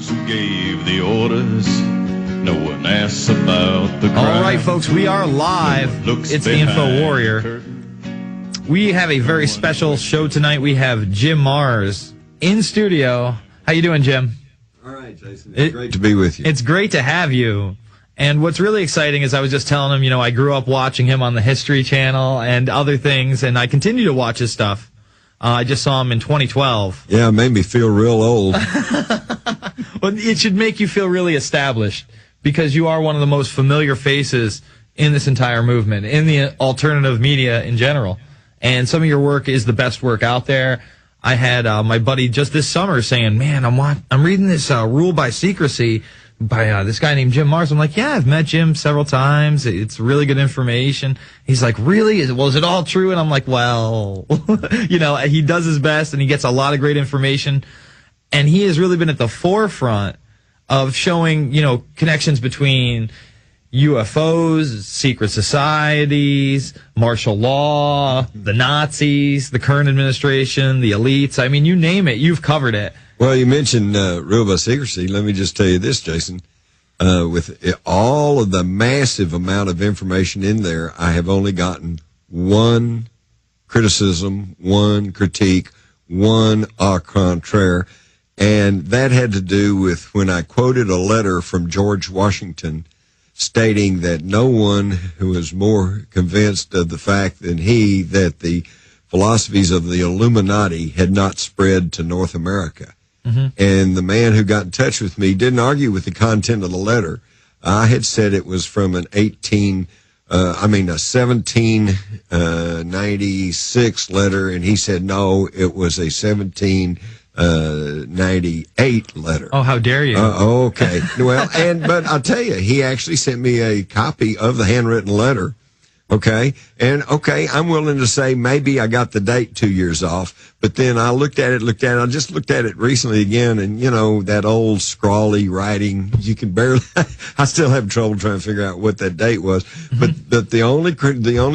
those who gave the orders. No one asks about the crime. All right, folks, we are live. It's the Info Warrior. We have a very special show tonight. We have Jim Marrs in studio. How you doing, Jim? All right, Jason. It's great to be with you. It's great to have you. And what's really exciting is I was just telling him, you know, I grew up watching him on the History Channel and other things, and I continue to watch his stuff. I just saw him in 2012. Yeah, it made me feel real old. Well, it should make you feel really established, because you are one of the most familiar faces in this entire movement, in the alternative media in general. And some of your work is the best work out there. I had my buddy just this summer saying, man, I'm reading this Rule by Secrecy by this guy named Jim Marrs. I'm like, yeah, I've met Jim several times. It's really good information. He's like, really? Is it all true? And I'm like, well, you know, he does his best and he gets a lot of great information. And he has really been at the forefront of showing, you know, connections between UFOs, secret societies, martial law, the Nazis, the current administration, the elites. I mean, you name it, you've covered it. Well, you mentioned Rule by Secrecy. Let me just tell you this, Jason. With all of the massive amount of information in there, I have only gotten one criticism, one critique, one au contraire. And that had to do with when I quoted a letter from George Washington stating that no one who was more convinced of the fact than he that the philosophies of the Illuminati had not spread to North America. Mm-hmm. And the man who got in touch with me didn't argue with the content of the letter. I had said it was from a 1796 letter, and he said no, it was a 1798 letter. Oh, how dare you? Okay. Well, but I'll tell you, he actually sent me a copy of the handwritten letter. Okay. And I'm willing to say maybe I got the date 2 years off, but then I looked at it. I just looked at it recently again, and you know, that old scrawly writing, you can barely, I still have trouble trying to figure out what that date was. Mm-hmm. But the only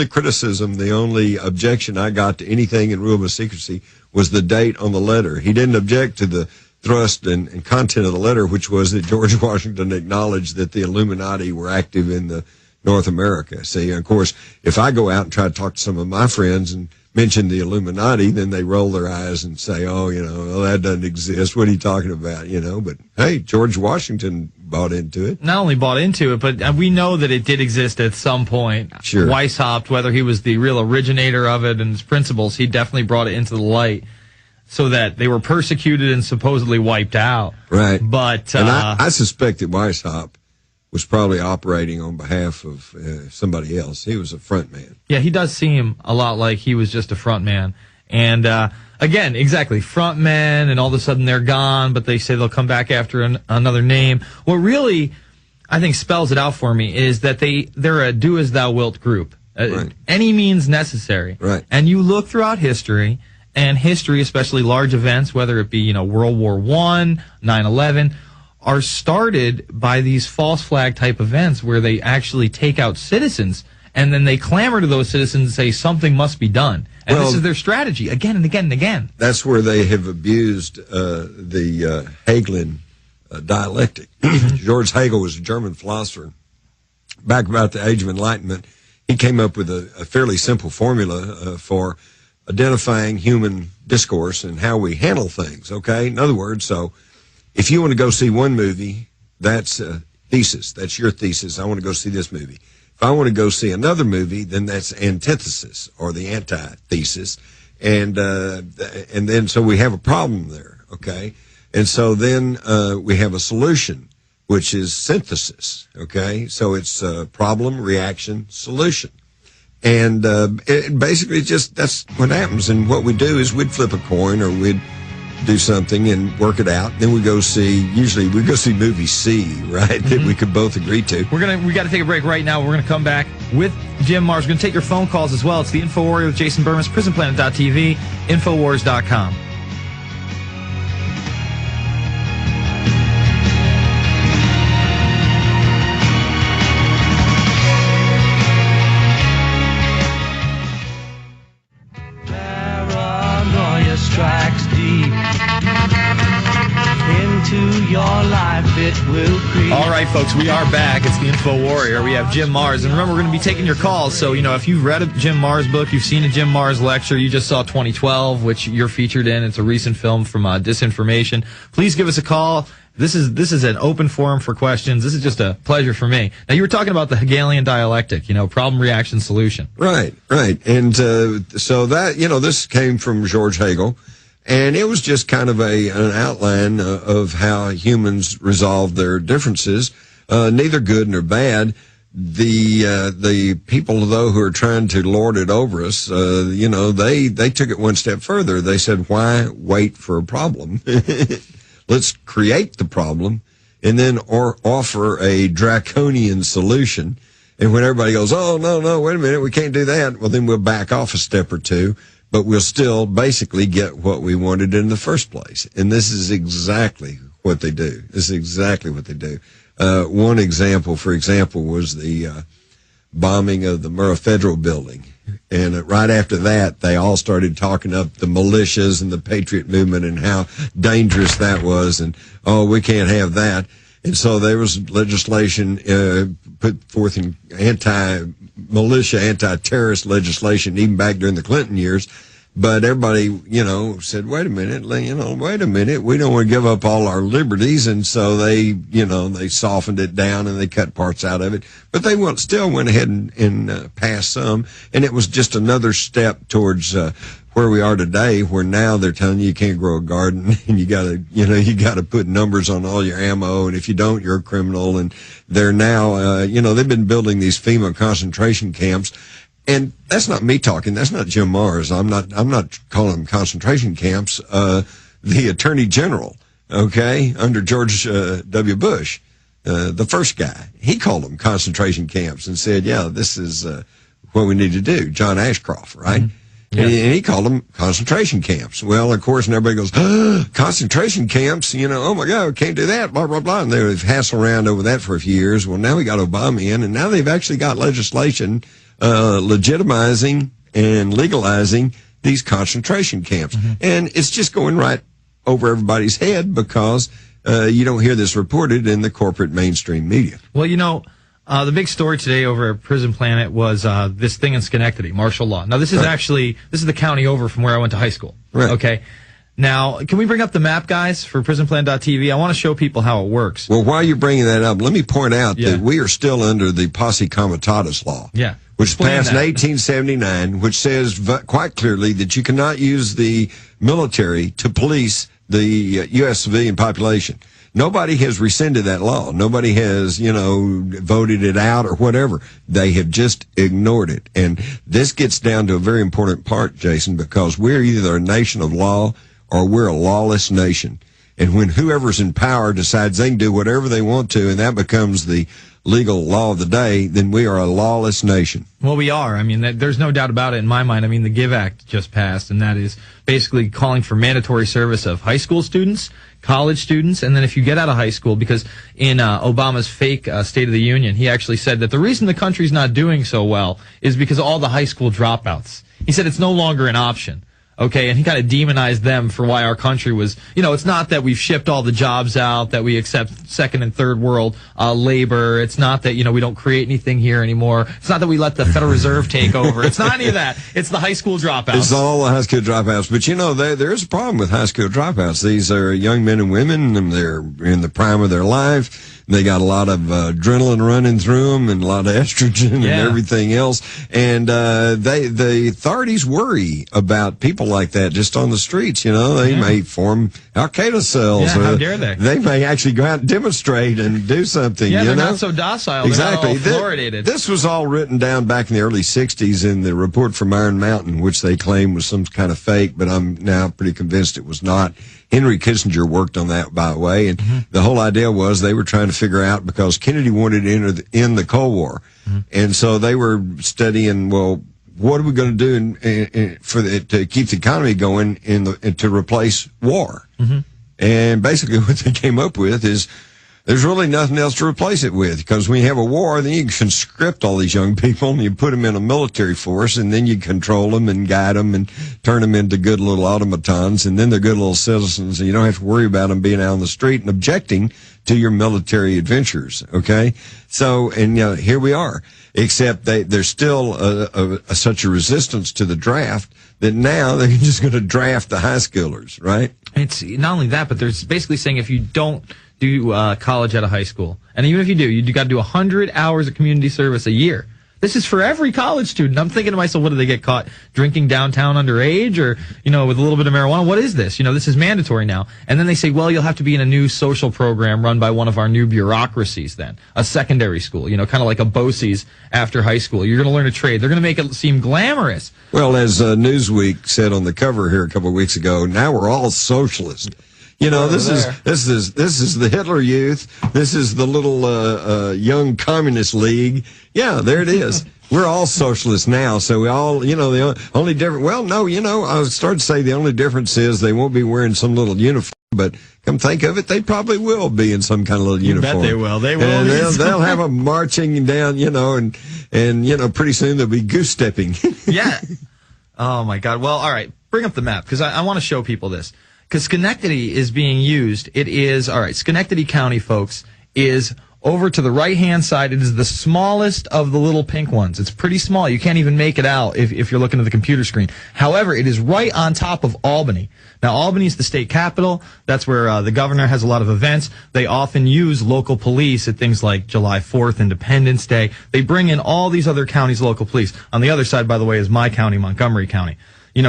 criticism, the only objection I got to anything in Rule of Secrecy was the date on the letter. He didn't object to the thrust and content of the letter, which was that George Washington acknowledged that the Illuminati were active in the North America. See, of course, if I go out and try to talk to some of my friends and mention the Illuminati, then they roll their eyes and say, oh, you know, well, that doesn't exist. What are you talking about? You know, but hey, George Washington bought into it. Not only bought into it, but we know that it did exist at some point. Sure. Weishaupt, whether he was the real originator of it and his principles, he definitely brought it into the light so that they were persecuted and supposedly wiped out. Right. But and I suspect that Weishaupt was probably operating on behalf of somebody else. He was a front man. Yeah, he does seem a lot like he was just a front man. And again, exactly, front men, and all of a sudden they're gone, but they say they'll come back after another name. What really, I think, spells it out for me is that they're a do-as-thou-wilt group. Right. Any means necessary. Right. And you look throughout history, and history, especially large events, whether it be, you know, World War I, 9/11, are started by these false flag type events where they actually take out citizens, and then they clamor to those citizens and say something must be done. And this is their strategy again and again and again. That's where they have abused the Hegelian dialectic. George Hegel was a German philosopher. Back about the Age of Enlightenment, he came up with a fairly simple formula for identifying human discourse and how we handle things, okay? In other words, so if you want to go see one movie, that's a thesis. That's your thesis. I want to go see this movie. If I want to go see another movie, then that's antithesis or the antithesis. And then so we have a problem there, okay? And so then we have a solution, which is synthesis, okay? So it's problem, reaction, solution. And basically just that's what happens. And what we do is we'd flip a coin or we'd do something and work it out. Then we go see movie C, right? That we could both agree to. We got to take a break right now. We're going to come back with Jim Marrs. We're going to take your phone calls as well. It's the Info Warrior with Jason Bermas, PrisonPlanet.tv, Infowars.com. Paranoia strikes deep into your life it will create. All right, folks, we are back. It's the Info Warrior. We have Jim Marrs. And remember, we're going to be taking your calls. So, if you've read a Jim Marrs book, you've seen a Jim Marrs lecture, you just saw 2012, which you're featured in. It's a recent film from Disinformation. Please give us a call. This is an open forum for questions. This is just a pleasure for me. Now, you were talking about the Hegelian dialectic, problem, reaction, solution. Right. And so that, this came from George Hegel. And it was just kind of an outline of how humans resolve their differences, neither good nor bad. The people, though, who are trying to lord it over us, they took it one step further. They said, why wait for a problem? Let's create the problem and then offer a draconian solution. And when everybody goes, oh, no, wait a minute, we can't do that, well, then we'll back off a step or two, but we'll still basically get what we wanted in the first place. And this is exactly what they do. One example, for example, was the bombing of the Murrah Federal Building. And right after that, they all started talking up the militias and the Patriot movement and how dangerous that was. And, we can't have that. And so there was legislation put forth in anti-militia, anti-terrorist legislation, even back during the Clinton years. But everybody, said, wait a minute, we don't want to give up all our liberties. And so they softened it down and they cut parts out of it. But they still went ahead and passed some. And it was just another step towards where we are today, where now they're telling you can't grow a garden and you gotta put numbers on all your ammo. And if you don't, you're a criminal. And they're now, they've been building these FEMA concentration camps. And that's not me talking. That's not Jim Marrs. I'm not calling them concentration camps. The Attorney General, under George W. Bush, the first guy, he called them concentration camps and said, yeah, this is what we need to do. John Ashcroft, right? Mm-hmm. Yeah. And he called them concentration camps. Well, of course, and everybody goes, concentration camps, oh my God, we can't do that, blah, blah, blah. And they would hassle around over that for a few years. Well, now we got Obama in, and now they've actually got legislation legitimizing and legalizing these concentration camps. Mm-hmm. And it's just going right over everybody's head because you don't hear this reported in the corporate mainstream media. Well, the big story today over at Prison Planet was this thing in Schenectady, martial law. Now, this is this is the county over from where I went to high school. Right. Okay. Now, can we bring up the map, guys, for PrisonPlan.tv? I want to show people how it works. Well, while you're bringing that up, let me point out that we are still under the Posse Comitatus law. Yeah. Which passed in 1879, which says quite clearly that you cannot use the military to police the U.S. civilian population. Nobody has rescinded that law. Nobody has, voted it out or whatever. They have just ignored it. And this gets down to a very important part, Jason, because we're either a nation of law or we're a lawless nation. And when whoever's in power decides they can do whatever they want to, and that becomes the legal law of the day, then we are a lawless nation. Well, we are. I mean, there's no doubt about it in my mind. I mean, the GIVE Act just passed, and that is basically calling for mandatory service of high school students, college students, and then if you get out of high school, because in Obama's fake State of the Union, he actually said that the reason the country's not doing so well is because of all the high school dropouts. He said it's no longer an option. Okay, and he kind of demonized them for why our country was, it's not that we've shipped all the jobs out, that we accept second and third world labor. It's not that, we don't create anything here anymore. It's not that we let the Federal Reserve take over. It's not any of that. It's the high school dropouts. It's all the high school dropouts. But, there's a problem with high school dropouts. These are young men and women, and they're in the prime of their life. They got a lot of adrenaline running through them and a lot of estrogen and everything else. And the authorities worry about people like that just on the streets. They may form Al-Qaeda cells. Yeah, how dare they? They may actually go out and demonstrate and do something. Yeah, they're not so docile. Exactly. They're not all fluoridated. This was all written down back in the early 60s in the report from Iron Mountain, which they claim was some kind of fake, but I'm now pretty convinced it was not. Henry Kissinger worked on that, by the way, and the whole idea was they were trying to figure out, because Kennedy wanted to end the Cold War, and so they were studying, well, what are we going to do to keep the economy going to replace war? And basically what they came up with is There's really nothing else to replace it with, because when you have a war, then you can conscript all these young people and you put them in a military force, and then you control them and guide them and turn them into good little automatons, and then they're good little citizens, and you don't have to worry about them being out on the street and objecting to your military adventures. Okay, so and here we are. Except there's still such a resistance to the draft that now they're just going to draft the high schoolers, right? It's not only that, but they're basically saying if you don't do college out of high school, and even if you do, you got to do 100 hours of community service a year. This is for every college student. I'm thinking to myself, what do they get caught drinking downtown underage, or with a little bit of marijuana? What is this? This is mandatory now. And then they say, well, you'll have to be in a new social program run by one of our new bureaucracies. Then a secondary school, kind of like a BOCES after high school. You're going to learn a trade. They're going to make it seem glamorous. Well, as Newsweek said on the cover here a couple of weeks ago, now we're all socialist. This is the Hitler Youth. This is the little young communist league. Yeah, there it is. We're all socialists now, so we all, the only different. Well, no, I was starting to say the only difference is they won't be wearing some little uniform, but come think of it, they probably will be in some kind of little uniform. I bet they will. They will. And they'll have them marching down, and pretty soon they'll be goose stepping. Yeah. Oh my God. Well, all right. Bring up the map, because I want to show people this. Because Schenectady is being used. It is, all right, Schenectady County, folks, is over to the right-hand side. It is the smallest of the little pink ones. It's pretty small. You can't even make it out if you're looking at the computer screen. However, it is right on top of Albany. Now, Albany is the state capital. That's where the governor has a lot of events. They often use local police at things like July 4th, Independence Day. They bring in all these other counties' local police. On the other side, by the way, is my county, Montgomery County.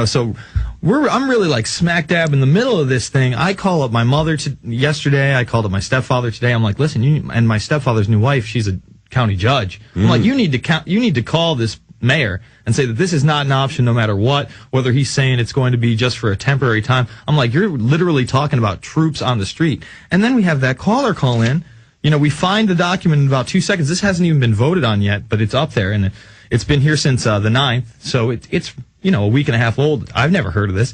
So I'm really like smack dab in the middle of this thing. I call up my mother yesterday. I called up my stepfather today. I'm like, listen, and my stepfather's new wife, she's a county judge. I'm like, you need to call this mayor and say that this is not an option no matter what, whether he's saying it's going to be just for a temporary time. I'm like, you're literally talking about troops on the street. And then we have that caller call in. We find the document in about 2 seconds. This hasn't even been voted on yet, but it's up there, and it's been here since the 9th. So it's a week and a half old. I've never heard of this.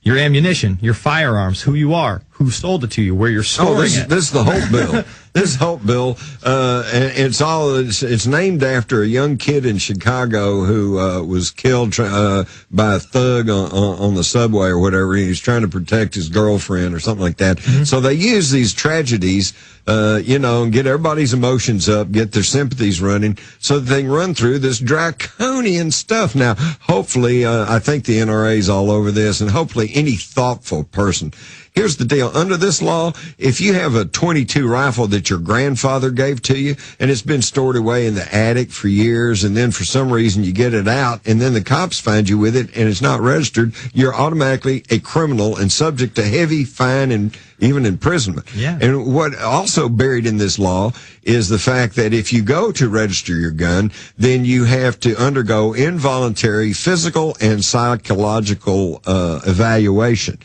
Your ammunition, your firearms, who you are, who sold it to you, where you're storing it. This is the Hope Bill. This is Hope Bill. And it's named after a young kid in Chicago who was killed by a thug on the subway or whatever. He was trying to protect his girlfriend or something like that. Mm-hmm. So they use these tragedies, and get everybody's emotions up, get their sympathies running, so that they can run through this draconian stuff. Now, hopefully, I think the NRA's all over this, and hopefully any thoughtful person. Here's the deal. Under this law, if you have a .22 rifle that your grandfather gave to you and it's been stored away in the attic for years, and then for some reason you get it out and then the cops find you with it and it's not registered, you're automatically a criminal and subject to heavy fine and even imprisonment. Yeah. And what also buried in this law is the fact that if you go to register your gun, then you have to undergo involuntary physical and psychological evaluation.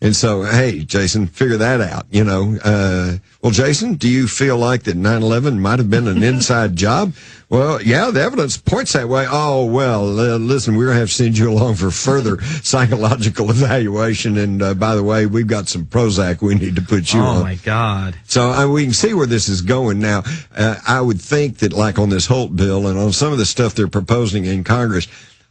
And so, hey, Jason, figure that out, Well, Jason, do you feel like that 9/11 might have been an inside job? Well, yeah, the evidence points that way. Oh, well, listen, we're going to have to send you along for further psychological evaluation. And by the way, we've got some Prozac we need to put you on. Oh, my God. So we can see where this is going now. I would think that like on this Holt bill and on some of the stuff they're proposing in Congress,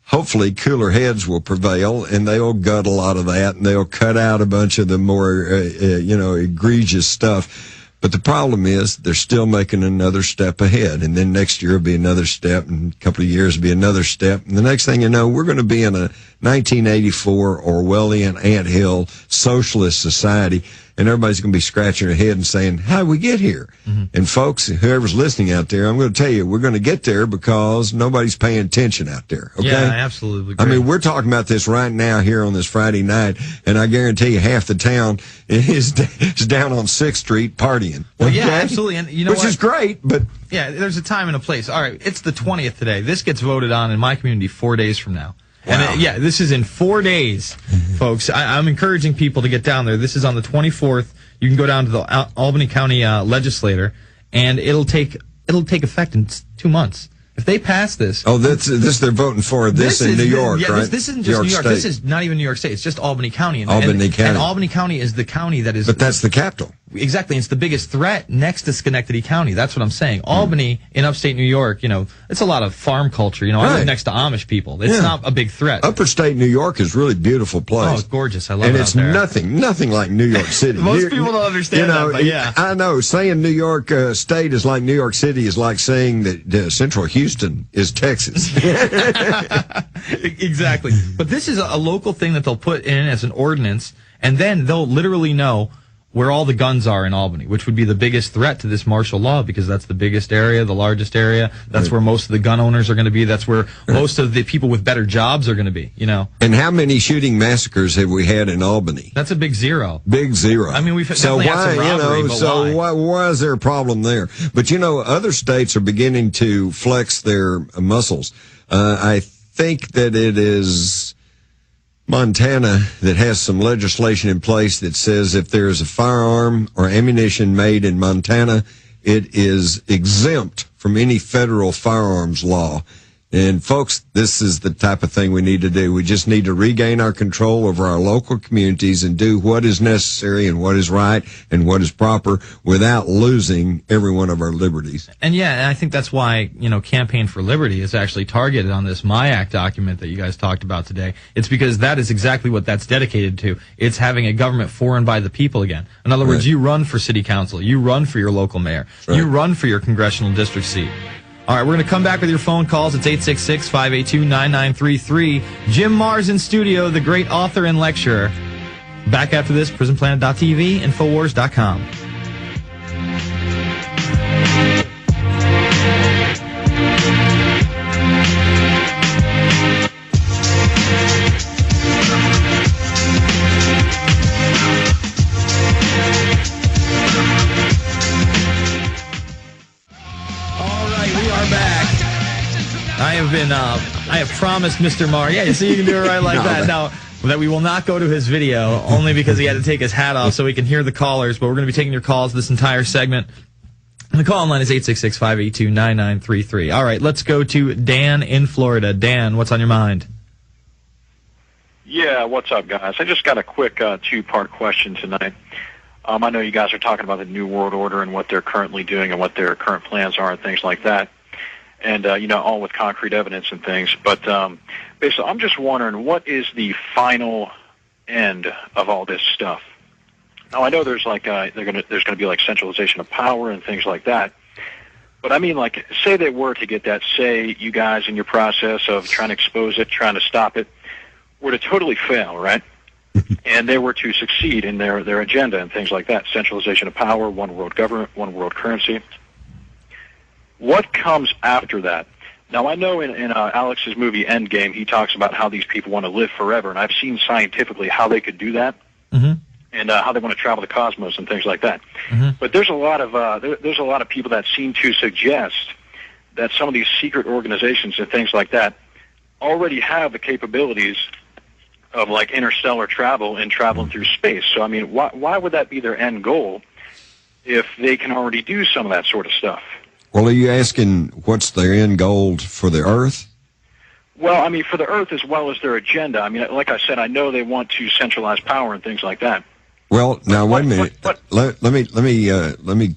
hopefully cooler heads will prevail and they'll gut a lot of that and they'll cut out a bunch of the more, egregious stuff. But the problem is they're still making another step ahead. And then next year will be another step, and a couple of years will be another step. And the next thing you know, we're going to be in a 1984 Orwellian anthill socialist society. And everybody's going to be scratching their head and saying, how did we get here? Mm-hmm. And folks, whoever's listening out there, I'm going to tell you, we're going to get there because nobody's paying attention out there. Okay? Yeah, I absolutely agree. I mean, we're talking about this right now here on this Friday night, and I guarantee you half the town is down on 6th Street partying. Well, yeah, absolutely. And you know Which is great, but... Yeah, there's a time and a place. All right, it's the 20th today. This gets voted on in my community 4 days from now. Wow. And this is in 4 days, folks. I'm encouraging people to get down there. This is on the 24th. You can go down to the Albany County legislator, and it'll take effect in 2 months. If they pass this... Oh, this they're voting for this in New York, right? This isn't just New York. This is not even New York State. It's just Albany County. Albany County. And Albany County is the county that is... But that's the capital. Exactly. It's the biggest threat next to Schenectady County. That's what I'm saying. Albany in upstate New York, it's a lot of farm culture. I live next to Amish people. It's not a big threat. Upper state New York is a really beautiful place. Oh, it's gorgeous. I love it. And it's nothing like New York City. Most people don't understand that, but yeah. I know. Saying New York State is like New York City is like saying that Central Houston is Texas. Exactly. But this is a local thing that they'll put in as an ordinance, and then they'll literally know where all the guns are in Albany, which would be the biggest threat to this martial law, because that's the biggest area, the largest area. That's where most of the gun owners are going to be. That's where most of the people with better jobs are going to be, And how many shooting massacres have we had in Albany? That's a big zero. Big zero. I mean, we've so definitely had some robbery, but why is there a problem there? But other states are beginning to flex their muscles. I think that it is Montana that has some legislation in place that says if there is a firearm or ammunition made in Montana, it is exempt from any federal firearms law. And folks, this is the type of thing we need to do. We just need to regain our control over our local communities and do what is necessary and what is right and what is proper without losing every one of our liberties. And I think that's why, Campaign for Liberty is actually targeted on this MyAct document that you guys talked about today. It's because that is exactly what that's dedicated to. It's having a government for and by the people again. In other words, you run for city council, you run for your local mayor, you run for your congressional district seat. All right, we're going to come back with your phone calls. It's 866-582-9933. Jim Marrs in studio, the great author and lecturer. Back after this, PrisonPlanet.tv, Infowars.com. I have promised Mr. Marr. Yeah, so you can do it right like that. Now, that we will not go to his video, only because he had to take his hat off so we can hear the callers, but we're going to be taking your calls this entire segment. And the call line is 866-582-9933. All right, let's go to Dan in Florida. Dan, what's on your mind? Yeah, what's up, guys? I just got a quick two-part question tonight. I know you guys are talking about the New World Order and what they're currently doing and what their current plans are and things like that. And, all with concrete evidence and things. But basically, I'm just wondering, what is the final end of all this stuff? Now, I know there's there's going to be centralization of power and things like that. But I mean, say they were to get that, say you guys in your process of trying to expose it, trying to stop it, were to totally fail, right? And they were to succeed in their agenda and things like that, centralization of power, one world government, one world currency. What comes after that? Now, I know in Alex's movie Endgame, he talks about how these people want to live forever, and I've seen scientifically how they could do that, and how they want to travel the cosmos and things like that. But there's a lot of people that seem to suggest that some of these secret organizations and things like that already have the capabilities of interstellar travel and traveling through space. So, I mean, why would that be their end goal if they can already do some of that sort of stuff? Well, are you asking what's their end goal for the Earth? Well, I mean, for the Earth as well as their agenda. I mean, like I said, I know they want to centralize power and things like that. Well, now wait a minute. Let me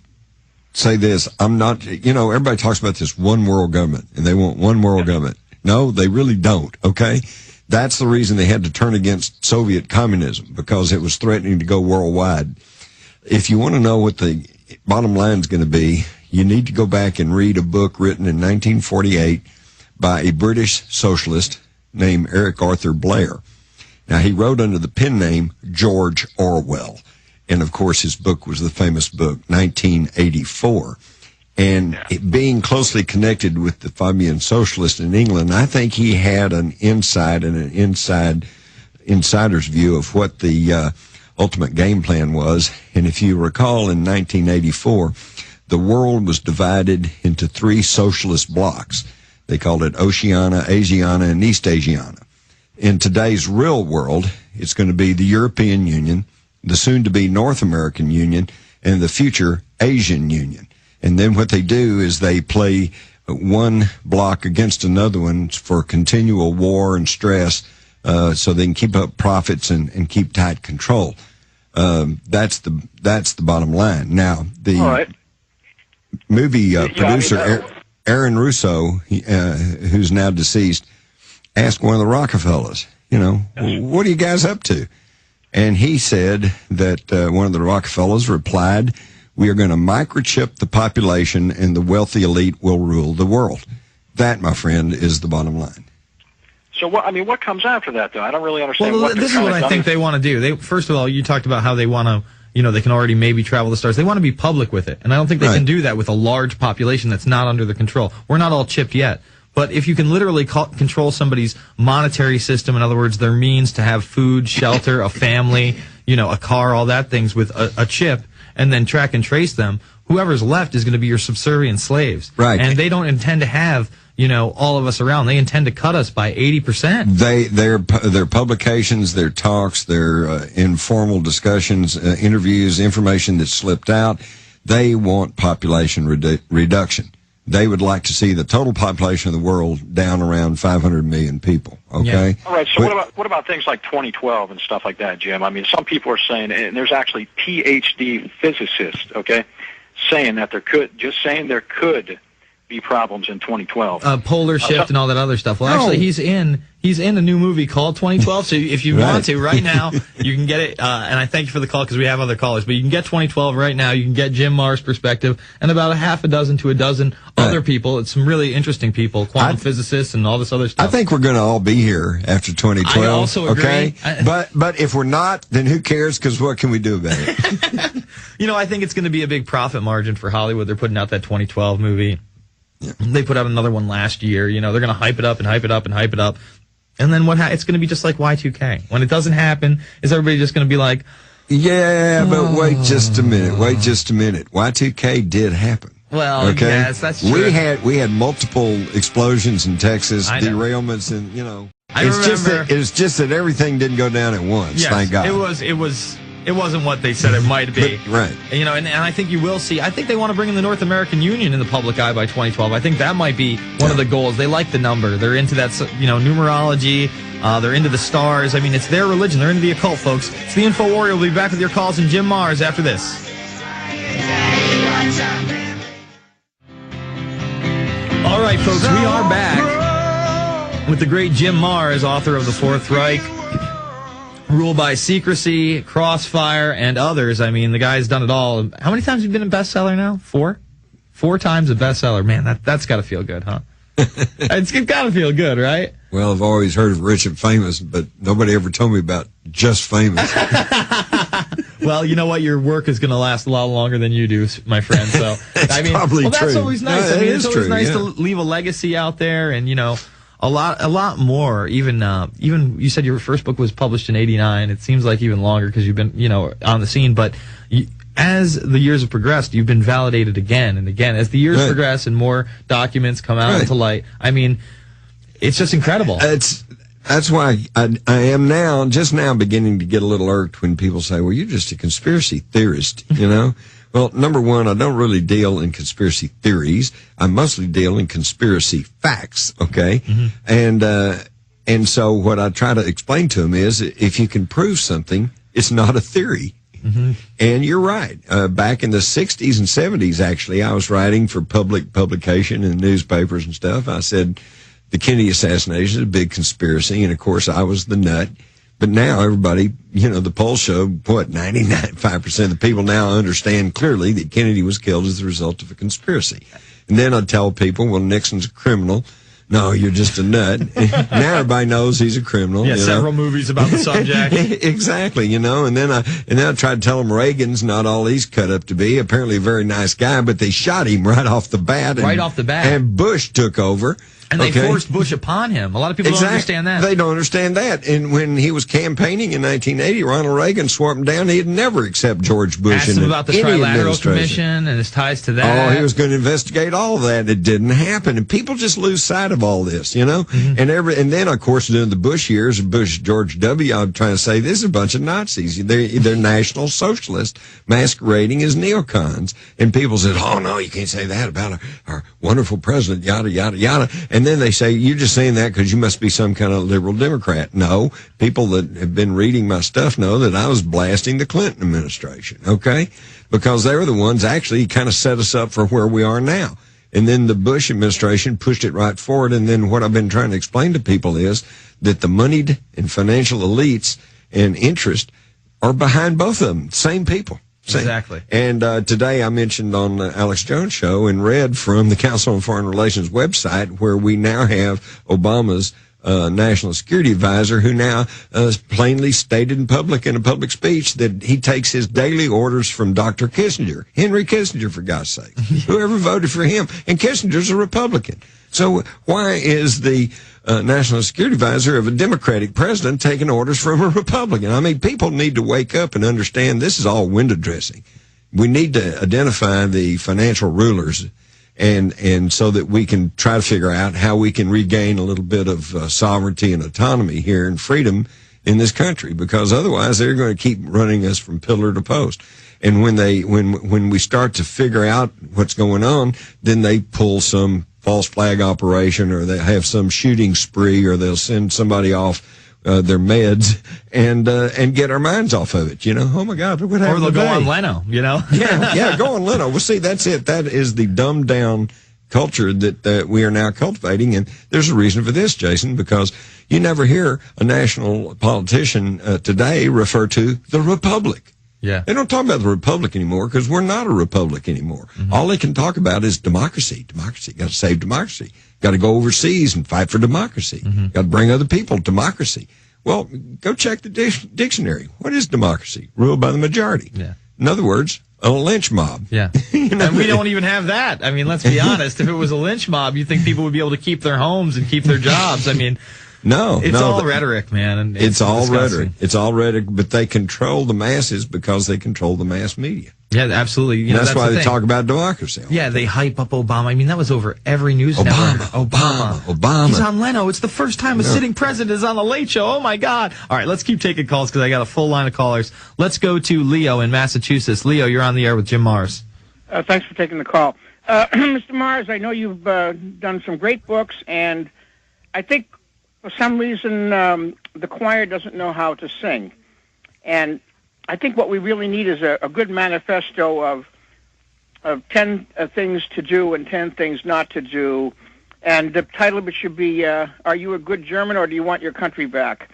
say this. I'm not. Everybody talks about this one world government, and they want one world government. No, they really don't. Okay, that's the reason they had to turn against Soviet communism, because it was threatening to go worldwide. If you want to know what the bottom line is going to be, you need to go back and read a book written in 1948 by a British socialist named Eric Arthur Blair. Now, he wrote under the pen name George Orwell. And, of course, his book was the famous book, 1984. And being closely connected with the Fabian socialists in England, I think he had an insight and an insider's view of what the ultimate game plan was. And if you recall, in 1984, the world was divided into three socialist blocks. They called it Oceania, Asiana, and East Asiana. In today's real world, it's going to be the European Union, the soon-to-be North American Union, and the future Asian Union. And then what they do is they play one block against another one for continual war and stress, so they can keep up profits and keep tight control. That's the bottom line. Now, the All right. movie producer Aaron Russo, who's now deceased, asked one of the Rockefellers, what are you guys up to? And he said that one of the Rockefellers replied, "We are going to microchip the population and the wealthy elite will rule the world." That, my friend, is the bottom line. So, what comes after that, though? I don't really understand. Well, this is what I think they want to do. First of all, you talked about how they want to, they can already maybe travel the stars. They want to be public with it. And I don't think they can do that with a large population that's not under their control. We're not all chipped yet. But if you can literally control somebody's monetary system, in other words, their means to have food, shelter, a family, a car, all that things with a chip, and then track and trace them, whoever's left is going to be your subservient slaves. Right. And they don't intend to have, all of us around. They intend to cut us by 80%. Their publications, their talks, their informal discussions, interviews, information that's slipped out, they want population reduction. They would like to see the total population of the world down around 500 million people. Okay. Yeah. All right. So what about things like 2012 and stuff like that, Jim? I mean, some people are saying, and there's actually PhD physicists, okay, saying that there could be problems in 2012. Polar shift and all that other stuff. Well, actually, he's in a new movie called 2012. So if you want to, right now, you can get it. And I thank you for the call because we have other callers. But you can get 2012 right now. You can get Jim Marr's perspective and about a half a dozen to a dozen other people. It's some really interesting people, quantum physicists and all this other stuff. I think we're going to all be here after 2012. I also agree. Okay? But if we're not, then who cares? Because what can we do about it? I think it's going to be a big profit margin for Hollywood. They're putting out that 2012 movie. Yeah. They put out another one last year. They're going to hype it up and hype it up and hype it up. And then it's going to be just like Y2K. When it doesn't happen, is everybody just going to be like, yeah, but wait just a minute. Y2K did happen. Well, okay? Yes, that's true. We had multiple explosions in Texas, derailments, and it's just that everything didn't go down at once. Yes, thank God. It wasn't what they said it might be. Right. And I think you will see. I think they want to bring in the North American Union in the public eye by 2012. I think that might be one of the goals. They like the number. They're into that, numerology. They're into the stars. I mean, it's their religion. They're into the occult, folks. It's the Info Warrior. We'll be back with your calls and Jim Marrs after this. All right, folks, we are back with the great Jim Marrs, author of The Fourth Reich, Rule by Secrecy, Crossfire, and others. I mean, the guy's done it all. How many times have you been a bestseller now? 4? 4 times a bestseller. Man, that's got to feel good, huh? It's got to feel good, right? Well, I've always heard of Rich and Famous, but nobody ever told me about Just Famous. Well, you know what? Your work is going to last a lot longer than you do, my friend. So, probably true. That's always nice. No, it's always nice to leave a legacy out there, and a lot more. Even you said your first book was published in '89. It seems like even longer because you've been on the scene. But as the years have progressed, you've been validated again and again. As the years progress and more documents come out into light, I mean, it's just incredible. That's why I am just now beginning to get a little irked when people say, "Well, you're just a conspiracy theorist," Well, number one, I don't really deal in conspiracy theories. I mostly deal in conspiracy facts, okay? Mm-hmm. And so what I try to explain to them is if you can prove something, it's not a theory. Mm-hmm. And you're right. Back in the 60s and 70s, actually, I was writing for public publication in newspapers and stuff. I said the Kennedy assassination is a big conspiracy, and, of course, I was the nut. But now everybody, the polls show, 95% of the people now understand clearly that Kennedy was killed as a result of a conspiracy. And then I tell people, well, Nixon's a criminal. No, you're just a nut. Now everybody knows he's a criminal. Yeah, several movies about the subject. Exactly, And then I try to tell them Reagan's not all he's cut up to be. Apparently a very nice guy, but they shot him right off the bat. And Bush took over. And they forced Bush upon him. A lot of people don't understand that. They don't understand that. And when he was campaigning in 1980, Ronald Reagan swore him down. He'd never accept George Bush. Asked him about the Trilateral Commission and his ties to that. Oh, he was going to investigate all of that. It didn't happen. And people just lose sight of all this, Mm-hmm. And then, of course, during the Bush years, George W., I'm trying to say, this is a bunch of Nazis. They're National Socialists masquerading as neocons. And people said, oh, no, you can't say that about our wonderful president, yada, yada, yada. And then they say, you're just saying that because you must be some kind of liberal Democrat. No, people that have been reading my stuff know that I was blasting the Clinton administration, okay? Because they were the ones actually kind of set us up for where we are now. And then the Bush administration pushed it right forward. And then what I've been trying to explain to people is that the moneyed and financial elites and interest are behind both of them, same people. Exactly. And today I mentioned on the Alex Jones show and read from the Council on Foreign Relations website where we now have Obama's national security advisor who now plainly stated in public in a public speech that he takes his daily orders from Dr. Kissinger, Henry Kissinger, for God's sake, whoever voted for him. And Kissinger's a Republican. So why is the national security advisor of a Democratic president taking orders from a Republican? I mean, people need to wake up and understand this is all window dressing. We need to identify the financial rulers and so that we can try to figure out how we can regain a little bit of sovereignty and autonomy here and freedom in this country, because otherwise they're going to keep running us from pillar to post. And when we start to figure out what's going on, then they pull some false flag operation, or they have some shooting spree, or they'll send somebody off their meds and get our minds off of it. You know, oh my God, look what happened today. Or they'll go on Leno, you know? yeah, go on Leno. Well, see, that's it. That is the dumbed down culture that we are now cultivating. And there's a reason for this, Jason, because you never hear a national politician today refer to the Republic. Yeah. They don't talk about the Republic anymore because we're not a republic anymore. Mm-hmm. All they can talk about is democracy. Democracy. Got to save democracy. Got to go overseas and fight for democracy. Mm-hmm. Got to bring other people democracy. Well, go check the dictionary. What is democracy? Ruled by the majority. Yeah. In other words, a lynch mob. Yeah. And we don't even have that. I mean, let's be honest. If it was a lynch mob, you think people would be able to keep their homes and keep their jobs. I mean, it's all rhetoric, man. And it's all rhetoric. It's all rhetoric, but they control the masses because they control the mass media. Yeah, absolutely. You know, that's why they talk about democracy. Yeah, they hype up Obama. I mean, that was over every news network. Obama. He's on Leno. It's the first time a sitting president is on the Late Show. Oh, my God. All right, let's keep taking calls because I got a full line of callers. Let's go to Leo in Massachusetts. Leo, you're on the air with Jim Mars. Thanks for taking the call. Mr. Mars, I know you've done some great books, and I think for some reason the choir doesn't know how to sing. And I think what we really need is a good manifesto of 10 things to do and 10 things not to do. And the title of it should be, Are You a Good German or Do You Want Your Country Back?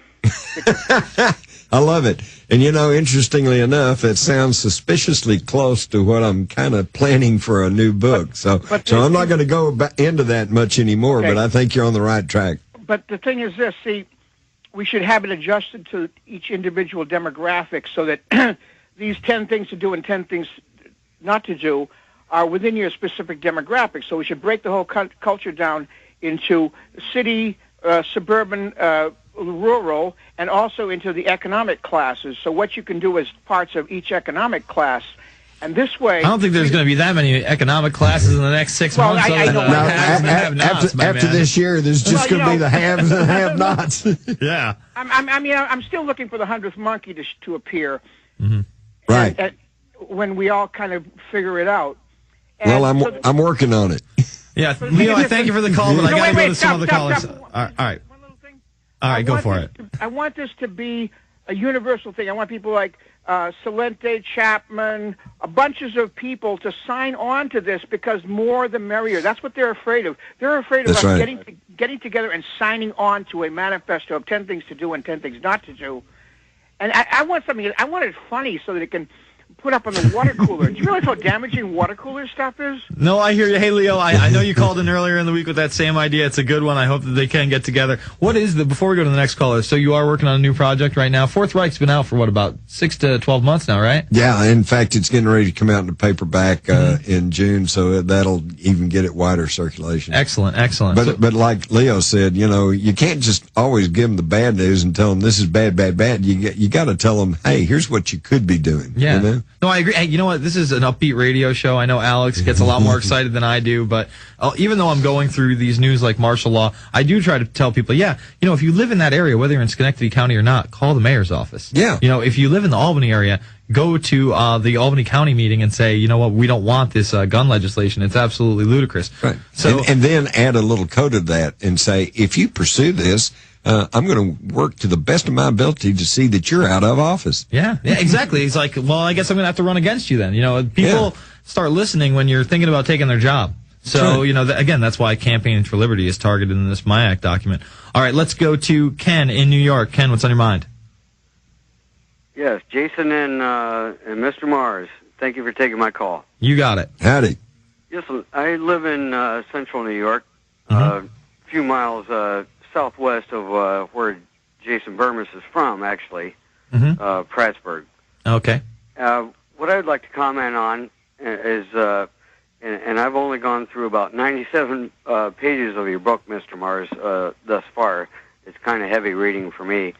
I love it. And, you know, interestingly enough, it sounds suspiciously close to what I'm kind of planning for a new book. So I'm not going to go into that much anymore, but I think you're on the right track. But the thing is this, see, we should have it adjusted to each individual demographic so that these 10 things to do and 10 things not to do are within your specific demographic. So we should break the whole culture down into city, suburban, rural, and also into the economic classes. So what you can do as parts of each economic class. And this way, I don't think there's going to be that many economic classes in the next 6 months. After this year, there's just going to be the haves and have-nots. Yeah. I'm still looking for the 100th monkey to appear. Mm-hmm. Right. And when we all kind of figure it out. And well, I'm working on it. Yeah, Leo, I thank you for the call, but I got to go to some other callers. All right. One little thing. All right, go for it. I want this to be a universal thing. I want people like Celente, Chapman, bunches of people to sign on to this because more the merrier. That's what they're afraid of. They're afraid of us getting together and signing on to a manifesto of 10 things to do and 10 things not to do. And I want something. I want it funny so that it can put up on the water cooler. Do you realize how damaging water cooler stuff is? No, I hear you. Hey, Leo, I know you called in earlier in the week with that same idea. It's a good one. I hope that they can get together. Before we go to the next caller, so you are working on a new project right now. Fourth Reich's been out for, about 6 to 12 months now, right? Yeah, in fact, it's getting ready to come out in the paperback in June, so that'll even get it wider circulation. Excellent. But like Leo said, you know, you can't just always give them the bad news and tell them this is bad. You got to tell them, hey, here's what you could be doing. Yeah. You know? No, I agree. Hey, you know what? This is an upbeat radio show. I know Alex gets a lot more excited than I do, but even though I'm going through these news like martial law, I do try to tell people, if you live in that area, whether you're in Schenectady County or not, call the mayor's office. Yeah. If you live in the Albany area, go to the Albany County meeting and say, you know what, we don't want this gun legislation. It's absolutely ludicrous. Right. So, and then add a little code of that and say, if you pursue this, I'm going to work to the best of my ability to see that you're out of office. yeah, exactly. He's like, well, I guess I'm going to have to run against you then. You know, people start listening when you're thinking about taking their job. So, right. you know, again, that's why Campaigning for Liberty is targeted in this MIAC document. All right, let's go to Ken in New York. Ken, what's on your mind? Yes, Jason and Mr. Mars, thank you for taking my call. You got it. Howdy. Yes, I live in central New York, Mm-hmm. a few miles southwest of where Jason Burmis is from, actually, Prattsburg. Okay. What I'd like to comment on is, and I've only gone through about 97 pages of your book, Mr. Mars, thus far. It's kind of heavy reading for me.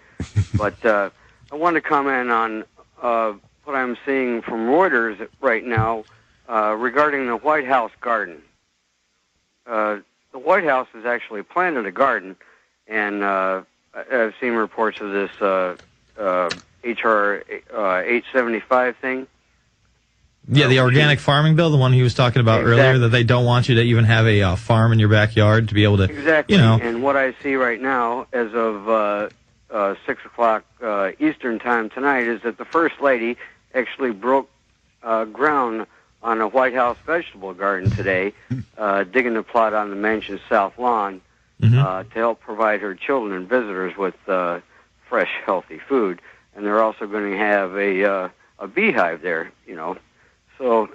But I want to comment on what I'm seeing from Reuters right now regarding the White House garden. The White House has actually planted a garden, and I've seen reports of this H.R. 875 thing. Yeah, the organic farming bill, the one he was talking about earlier, that they don't want you to even have a farm in your backyard to be able to, Exactly. you know. And what I see right now, as of 6 o'clock Eastern time tonight, is that the First Lady actually broke ground on a White House vegetable garden today, digging a plot on the mansion's south lawn to help provide her children and visitors with fresh, healthy food. And they're also going to have a beehive there, you know. So,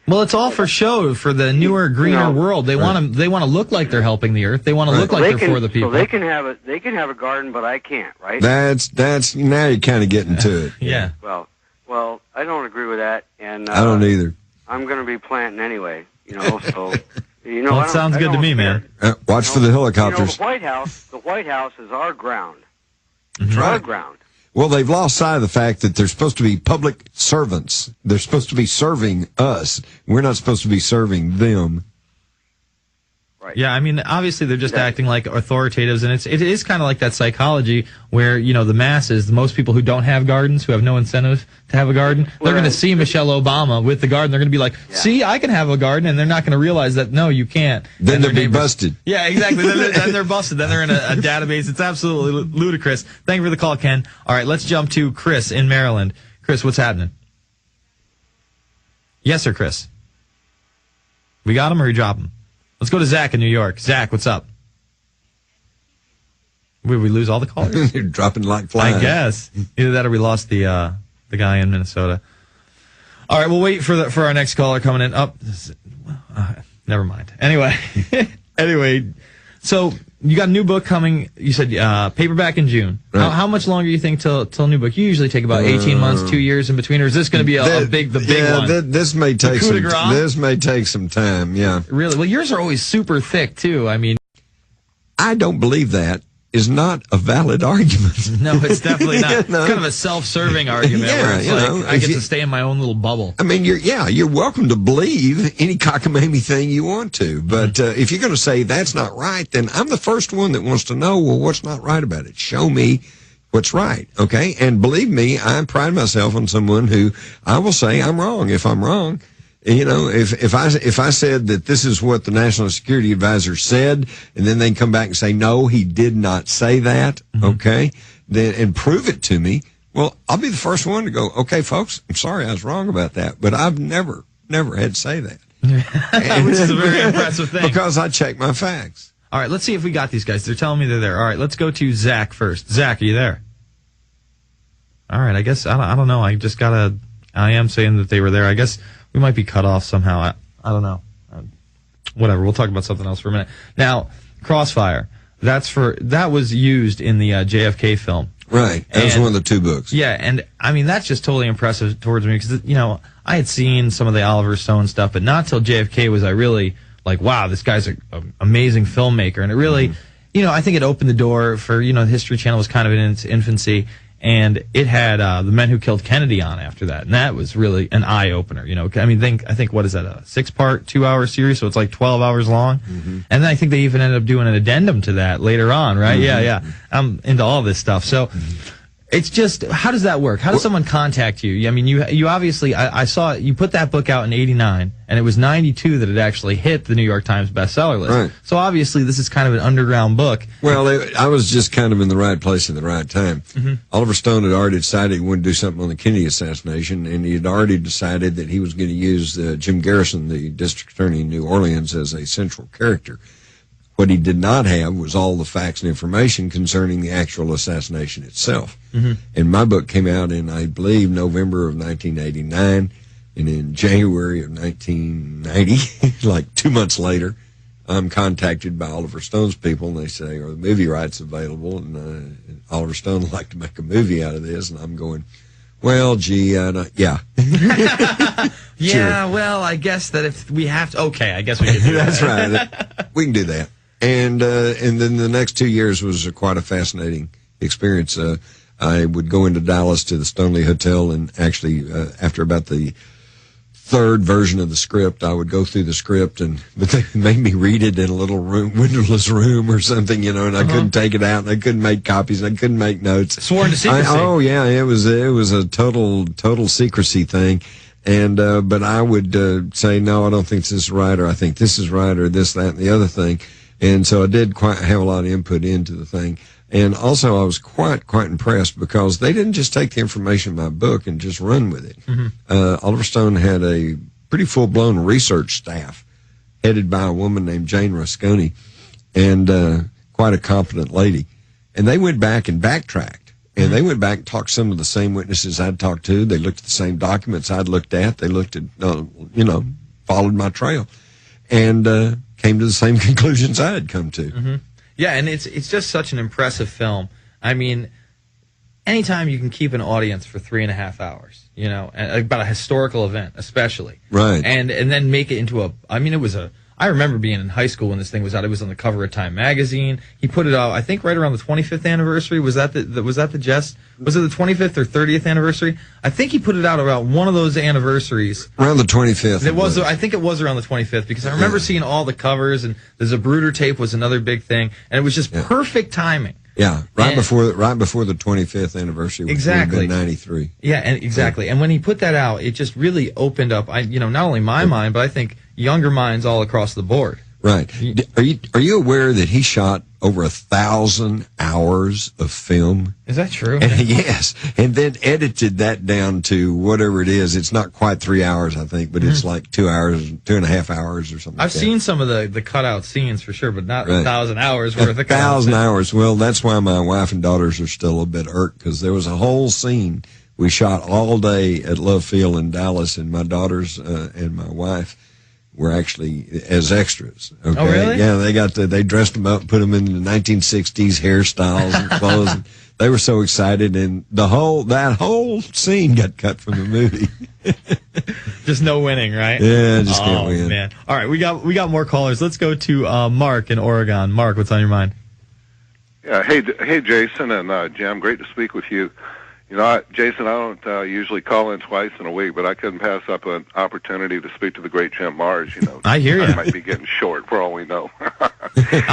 well, it's all for show, for the newer, greener world. They want to look like they're helping the earth. They want to look like they're for the people. So they can have it. They can have a garden, but I can't, right? That's now you're kind of getting to it. Yeah. Well, I don't agree with that, and I don't either. I'm going to be planting anyway, you know. So, you know, Well, it sounds good to me, man. Watch for the helicopters. You know, the White House is our ground. That's Our right. ground. Well, they've lost sight of the fact that they're supposed to be public servants. They're supposed to be serving us. We're not supposed to be serving them. Right. Yeah, I mean, obviously they're just acting like authoritatives, and it is kind of like that psychology where, you know, the masses, most people who don't have gardens, who have no incentive to have a garden, they're going to see Michelle Obama with the garden. They're going to be like, see, I can have a garden, and they're not going to realize that, no, you can't. Then they'll be neighbors- busted. Yeah, exactly. Then they're busted. Then they're in a database. It's absolutely ludicrous. Thank you for the call, Ken. All right, let's jump to Chris in Maryland. Chris, what's happening? Yes, sir, Chris. We got him or you drop him? Let's go to Zach in New York. Zach, what's up? Did we lose all the callers? They're dropping like flies. I guess. Either that or we lost the guy in Minnesota. All right, we'll wait for our next caller coming in. Never mind. Anyway, so you got a new book coming. You said paperback in June. Right. How much longer do you think till a new book? You usually take about 18 months, 2 years in between, or is this going to be the big one? This may take coup de grace? This may take some time. Yeah. Really? Well, yours are always super thick too. I mean, I don't believe that is not a valid argument. no, it's definitely not. No. It's kind of a self-serving argument Yeah, where it's you like know, I if get you- to stay in my own little bubble. I mean, you're welcome to believe any cockamamie thing you want to, but if you're going to say that's not right, then I'm the first one that wants to know, well, what's not right about it? Show me what's right, okay? And believe me, I pride myself on someone who I will say I'm wrong if I'm wrong. You know, if I said that this is what the National Security Advisor said, and then they come back and say, no, he did not say that, okay, then and prove it to me, well, I'll be the first one to go, okay, folks, I'm sorry I was wrong about that, but I've never had to say that. Which is a very impressive thing. Because I check my facts. All right, let's see if we got these guys. They're telling me they're there. All right, let's go to Zach first. Zach, are you there? All right, I guess, I don't know. I am saying that they were there. I guess we might be cut off somehow. I don't know. Whatever, we'll talk about something else for a minute. Now, Crossfire, that was used in the JFK film. Right, that was one of the two books. Yeah, and I mean, that's just totally impressive towards me because, you know, I had seen some of the Oliver Stone stuff, but not till JFK was I really like, wow, this guy's an amazing filmmaker. And it really, you know, I think it opened the door for, you know, the History Channel was kind of in its infancy, and it had The Men Who Killed Kennedy on after that. And that was really an eye-opener, you know. I mean, I think, what is that, a 6-part, 2-hour series? So it's like 12 hours long. And then I think they even ended up doing an addendum to that later on, right? Yeah. I'm into all this stuff. So It's just, how does that work? How does someone contact you? I mean, you obviously, I saw you put that book out in '89, and it was '92 that it actually hit the New York Times bestseller list. Right. So obviously, this is kind of an underground book. Well, I was just kind of in the right place at the right time. Mm-hmm. Oliver Stone had already decided he wanted to do something on the Kennedy assassination, and he had already decided that he was going to use Jim Garrison, the district attorney in New Orleans, as a central character. What he did not have was all the facts and information concerning the actual assassination itself. Mm-hmm. And my book came out in, I believe, November of 1989. And in January of 1990, like 2 months later, I'm contacted by Oliver Stone's people, and they say, are the movie rights available? And Oliver Stone would like to make a movie out of this. And I'm going, well, gee, yeah. Yeah, Sure. well, I guess that if we have to, okay, I guess we can do that. That's right. We can do that. And then the next 2 years was quite a fascinating experience. I would go into Dallas to the Stoneleigh Hotel, and actually, after about the third version of the script, I would go through the script, but they made me read it in a little room, windowless room or something, and I couldn't take it out, and I couldn't make copies, and I couldn't make notes. Sworn to secrecy. Oh yeah, it was a total secrecy thing. And but I would say, no, I don't think this is right, or I think this is right, or this, that, and the other thing. And so I did quite have a lot of input into the thing. And also I was quite impressed because they didn't just take the information in my book and just run with it. Mm-hmm. Oliver Stone had a pretty full-blown research staff headed by a woman named Jane Rusconi, and quite a competent lady. And they went back and backtracked. And they went back and talked to some of the same witnesses I'd talked to. They looked at the same documents I'd looked at. They looked at, followed my trail. And came to the same conclusions I had come to. Mm-hmm. Yeah, and it's just such an impressive film. I mean, anytime you can keep an audience for 3.5 hours, about a historical event, especially, right, and then make it into I remember being in high school when this thing was out. It was on the cover of Time magazine. He put it out, I think, right around the 25th anniversary. Was that the jest? Was it the 25th or 30th anniversary? I think he put it out around one of those anniversaries. Around the 25th. It was. I think it was around the 25th because I remember seeing all the covers, and the Zapruder tape was another big thing, and it was just perfect timing. Yeah, right before the 25th anniversary, which exactly. would have been 93. Yeah, and exactly. Yeah. And when he put that out, it just really opened up, not only my mind, but I think younger minds all across the board. Right. Are you aware that he shot over 1,000 hours of film? Is that true? Yes, and then edited that down to whatever it is. It's not quite 3 hours, I think, but it's like 2 hours, 2.5 hours or something. I've seen some of the cutout scenes for sure, but not 1,000 hours worth of cutout. 1,000 hours. Well, that's why my wife and daughters are still a bit irked, because there was a whole scene we shot all day at Love Field in Dallas, and my daughters and my wife were actually as extras. Okay? Oh, really? Yeah, they dressed them up, put them in the 1960s hairstyles and clothes. And they were so excited, and that whole scene got cut from the movie. Just no winning, right? Yeah, just can't win. Man. All right, we got more callers. Let's go to Mark in Oregon. Mark, what's on your mind? Yeah, hey, Jason and Jim, great to speak with you. Jason, I don't usually call in twice in a week, but I couldn't pass up an opportunity to speak to the great Jim Mars. I hear you. I might be getting short, for all we know.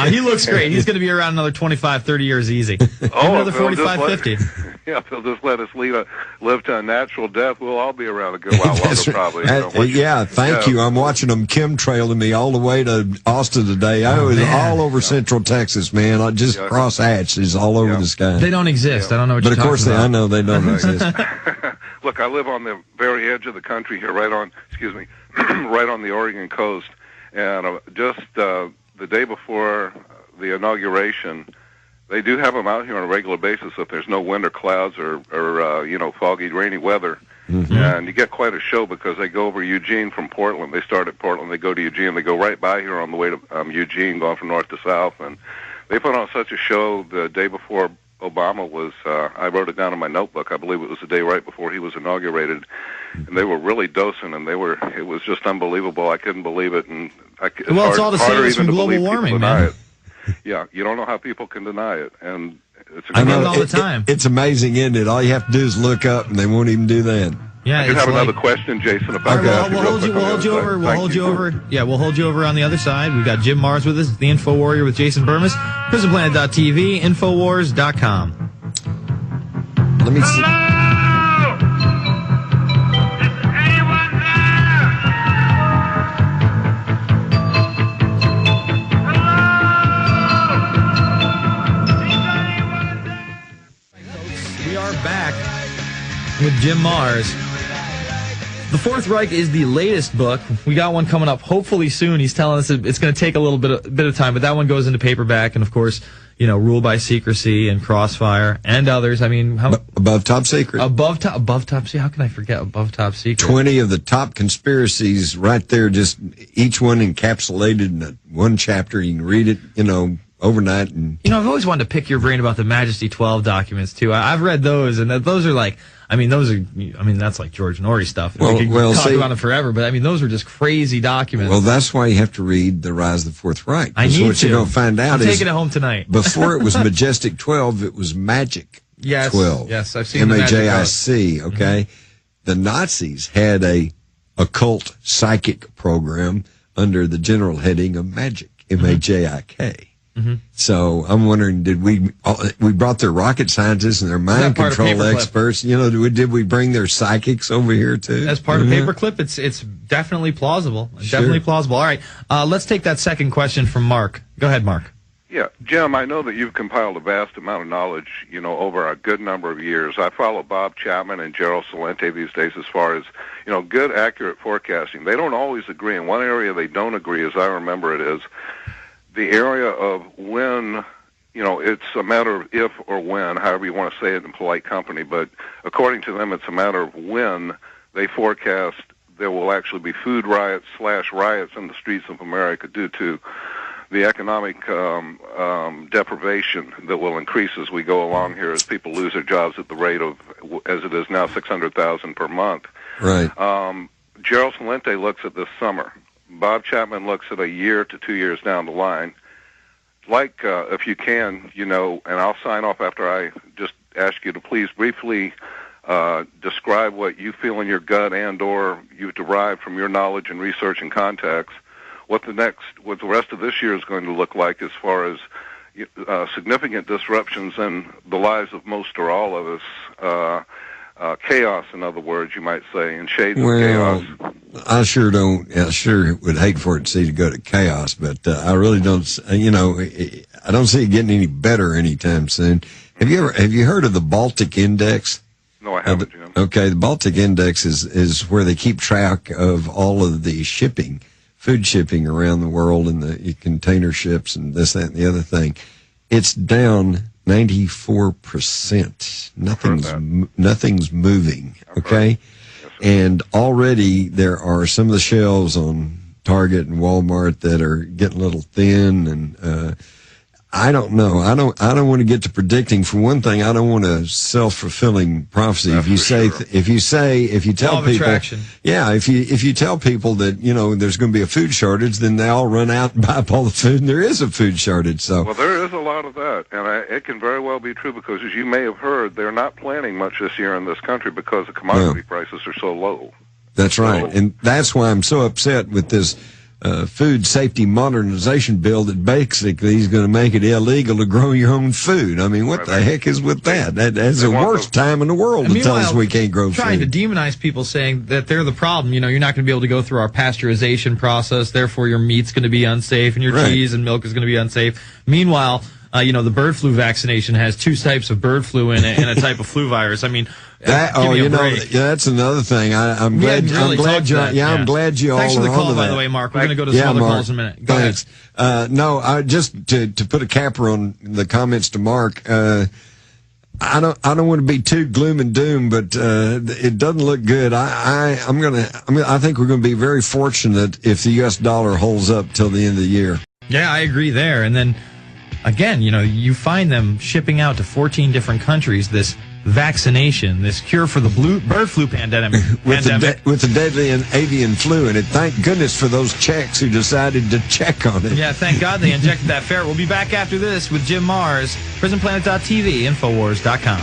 He looks great. He's going to be around another 25, 30 years easy. Another 45, 50. Yeah, if they'll just let us live to a natural death, we'll all be around a good while longer, probably. Thank you. I'm watching them chemtrailing me all the way to Austin today. I was all over Central Texas, man. I just cross hatches all over the sky. They don't exist. I don't know what you're talking about. But of course, I know they don't exist. Look, I live on the very edge of the country here, right on the Oregon coast, and just the day before the inauguration, they do have them out here on a regular basis if there's no wind or clouds or foggy, rainy weather. Mm-hmm. And you get quite a show because they go over Eugene from Portland. They start at Portland, they go to Eugene, they go right by here on the way to Eugene, going from north to south. And they put on such a show the day before Obama was, I wrote it down in my notebook, I believe it was the day right before he was inaugurated. And they were really dosing, and it was just unbelievable. I couldn't believe it. And it's all to save us from global warming, man. Yeah, you don't know how people can deny it, and it's I know it all the time. It's amazing, isn't it? All you have to do is look up, and they won't even do that. Yeah, I have another question, Jason. About that. We'll hold you over. Yeah, we'll hold you over on the other side. We've got Jim Mars with us, the Info Warrior with Jason Burmis, PrisonPlanet.tv, Infowars.com. Let me see. We are back with Jim Marrs. The Fourth Reich is the latest book. We got one coming up hopefully soon. He's telling us it's going to take a little bit of time, but that one goes into paperback, and of course, Rule by Secrecy and Crossfire and others. I mean, Above Top Secret. Above Top Secret. How can I forget Above Top Secret? 20 of the top conspiracies right there, just each one encapsulated in one chapter. You can read it, overnight. And I've always wanted to pick your brain about the Majesty 12 documents too. I've read those, and those are like, that's like George Norrie stuff. We could talk about it forever, but those are just crazy documents. Well, that's why you have to read The Rise of the Fourth Reich. I need what to. you're going to find out I'm is taking it home tonight. Before it was Majestic 12, it was Magic 12. Yes, I've seen the Magic 12. MAJIC, okay? Mm-hmm. The Nazis had a occult psychic program under the general heading of Magic, MAJIK. Mm-hmm. So I'm wondering, did we brought their rocket scientists and their mind control experts? Did we bring their psychics over here too? As part of Paperclip, it's definitely plausible. Sure. Definitely plausible. All right, let's take that second question from Mark. Go ahead, Mark. Yeah, Jim, I know that you've compiled a vast amount of knowledge, over a good number of years. I follow Bob Chapman and Gerald Celente these days as far as, good, accurate forecasting. They don't always agree. In one area they don't agree, as I remember it, is the area of when, it's a matter of if or when, however you want to say it in polite company, but according to them, it's a matter of when they forecast there will actually be food riots/riots in the streets of America due to the economic deprivation that will increase as we go along here, as people lose their jobs at the rate of, as it is now, 600,000 per month. Right. Gerald Celente looks at this summer. Bob Chapman looks at a year to 2 years down the line. Like, if you can, and I'll sign off after I just ask you to please briefly describe what you feel in your gut and or you've derived from your knowledge and research and contacts, what the rest of this year is going to look like as far as significant disruptions in the lives of most or all of us, chaos, in other words, you might say, and shades of chaos. I sure would hate for it to go to chaos, but I really don't. I don't see it getting any better anytime soon. Have you heard of the Baltic Index? No, I haven't, Jim. Okay, the Baltic Index is where they keep track of all of the food shipping around the world, and the container ships and this, that, and the other thing. It's down 94%. Nothing's moving. Okay. Yes, and already there are some of the shelves on Target and Walmart that are getting a little thin, and I don't know. I don't want to get to predicting. For one thing, I don't want a self-fulfilling prophecy. That's If you tell people, attraction. Yeah, if you tell people that there's going to be a food shortage, then they all run out and buy up all the food, and there is a food shortage. So well, there is a lot of that, and it can very well be true because, as you may have heard, they're not planting much this year in this country because the commodity prices are so low. That's right, and that's why I'm so upset with this food safety modernization bill that basically is going to make it illegal to grow your own food. I mean, what the heck is with that? That's the worst time in the world to tell us we can't grow food. Trying to demonize people, saying that they're the problem. You're not going to be able to go through our pasteurization process, therefore your meat's going to be unsafe and your cheese and milk is going to be unsafe. Meanwhile, the bird flu vaccination has two types of bird flu in it and a type of flu virus. I mean, that's another thing. I'm glad you all. Thanks for the call, by the way, Mark. We're going to go to some other calls in a minute. Go ahead. Just to put a capper on the comments to Mark. I don't want to be too gloom and doom, but it doesn't look good. I think we're going to be very fortunate if the U.S. dollar holds up till the end of the year. Yeah, I agree there. And then again, you find them shipping out to 14 different countries this vaccination, this cure for the bird flu pandemic. with the deadly avian flu in it. Thank goodness for those Czechs who decided to check on it. Yeah, thank God they injected that ferret. We'll be back after this with Jim Marrs, PrisonPlanet.tv, Infowars.com.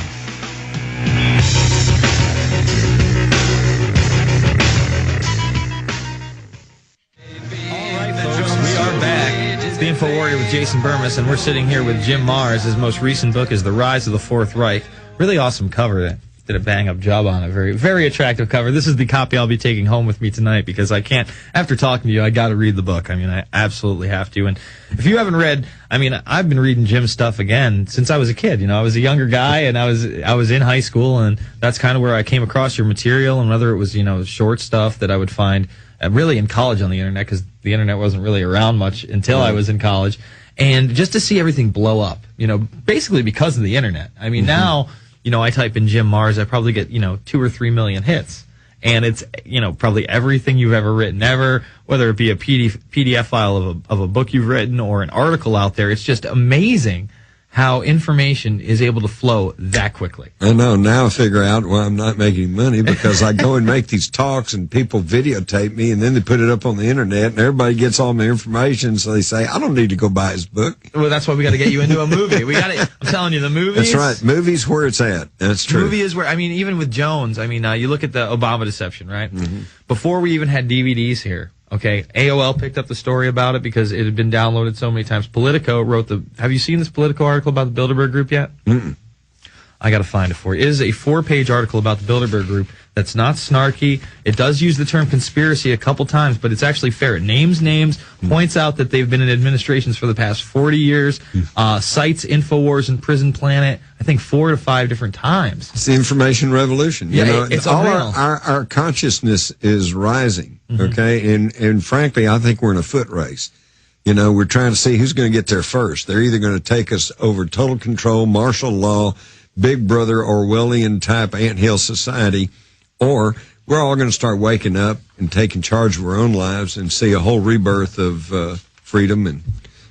All right, folks, we are back. It's the Info Warrior with Jason Burmis, and we're sitting here with Jim Marrs. His most recent book is The Rise of the Fourth Reich. Really awesome cover. Did a bang-up job on it. Very, very attractive cover. This is the copy I'll be taking home with me tonight because I can't, after talking to you, I got to read the book. I mean, I absolutely have to. And if you haven't read, I mean, I've been reading Jim's stuff again since I was a kid. You know, I was a younger guy and I was in high school, and that's kind of where I came across your material, and whether it was, you know, short stuff that I would find really in college on the internet, because the internet wasn't really around much until I was in college. And just to see everything blow up, you know, basically because of the internet. I mean, now, you know, I type in Jim Marrs, I probably get, you know, 2 or 3 million hits. And it's, you know, probably everything you've ever written ever, whether it be a PDF file of a book you've written or an article out there. It's just amazing how information is able to flow that quickly. I know. Now I figure out why I'm not making money, because I go and make these talks and people videotape me, and then they put it up on the internet, and everybody gets all my information, so they say, I don't need to go buy his book. Well, that's why we got to get you into a movie. We got to, I'm telling you, the movies. That's right. Movies where it's at. That's true. Movie is where, I mean, even with Jones, I mean, you look at the Obama deception, right? Before we even had DVDs here, okay, AOL picked up the story about it because it had been downloaded so many times. Politico wrote have you seen this Politico article about the Bilderberg Group yet? I got to find it for you. It is a 4-page article about the Bilderberg Group that's not snarky. It does use the term conspiracy a couple times, but it's actually fair. It names names, points out that they've been in administrations for the past 40 years, cites InfoWars and Prison Planet, I think 4 to 5 different times. It's the information revolution. Yeah, you know, it's all unreal. our consciousness is rising, okay? And frankly, I think we're in a foot race. You know, we're trying to see who's going to get there first. They're either going to take us over total control, martial law, Big Brother, Orwellian type anthill society, or we're all going to start waking up and taking charge of our own lives and see a whole rebirth of freedom and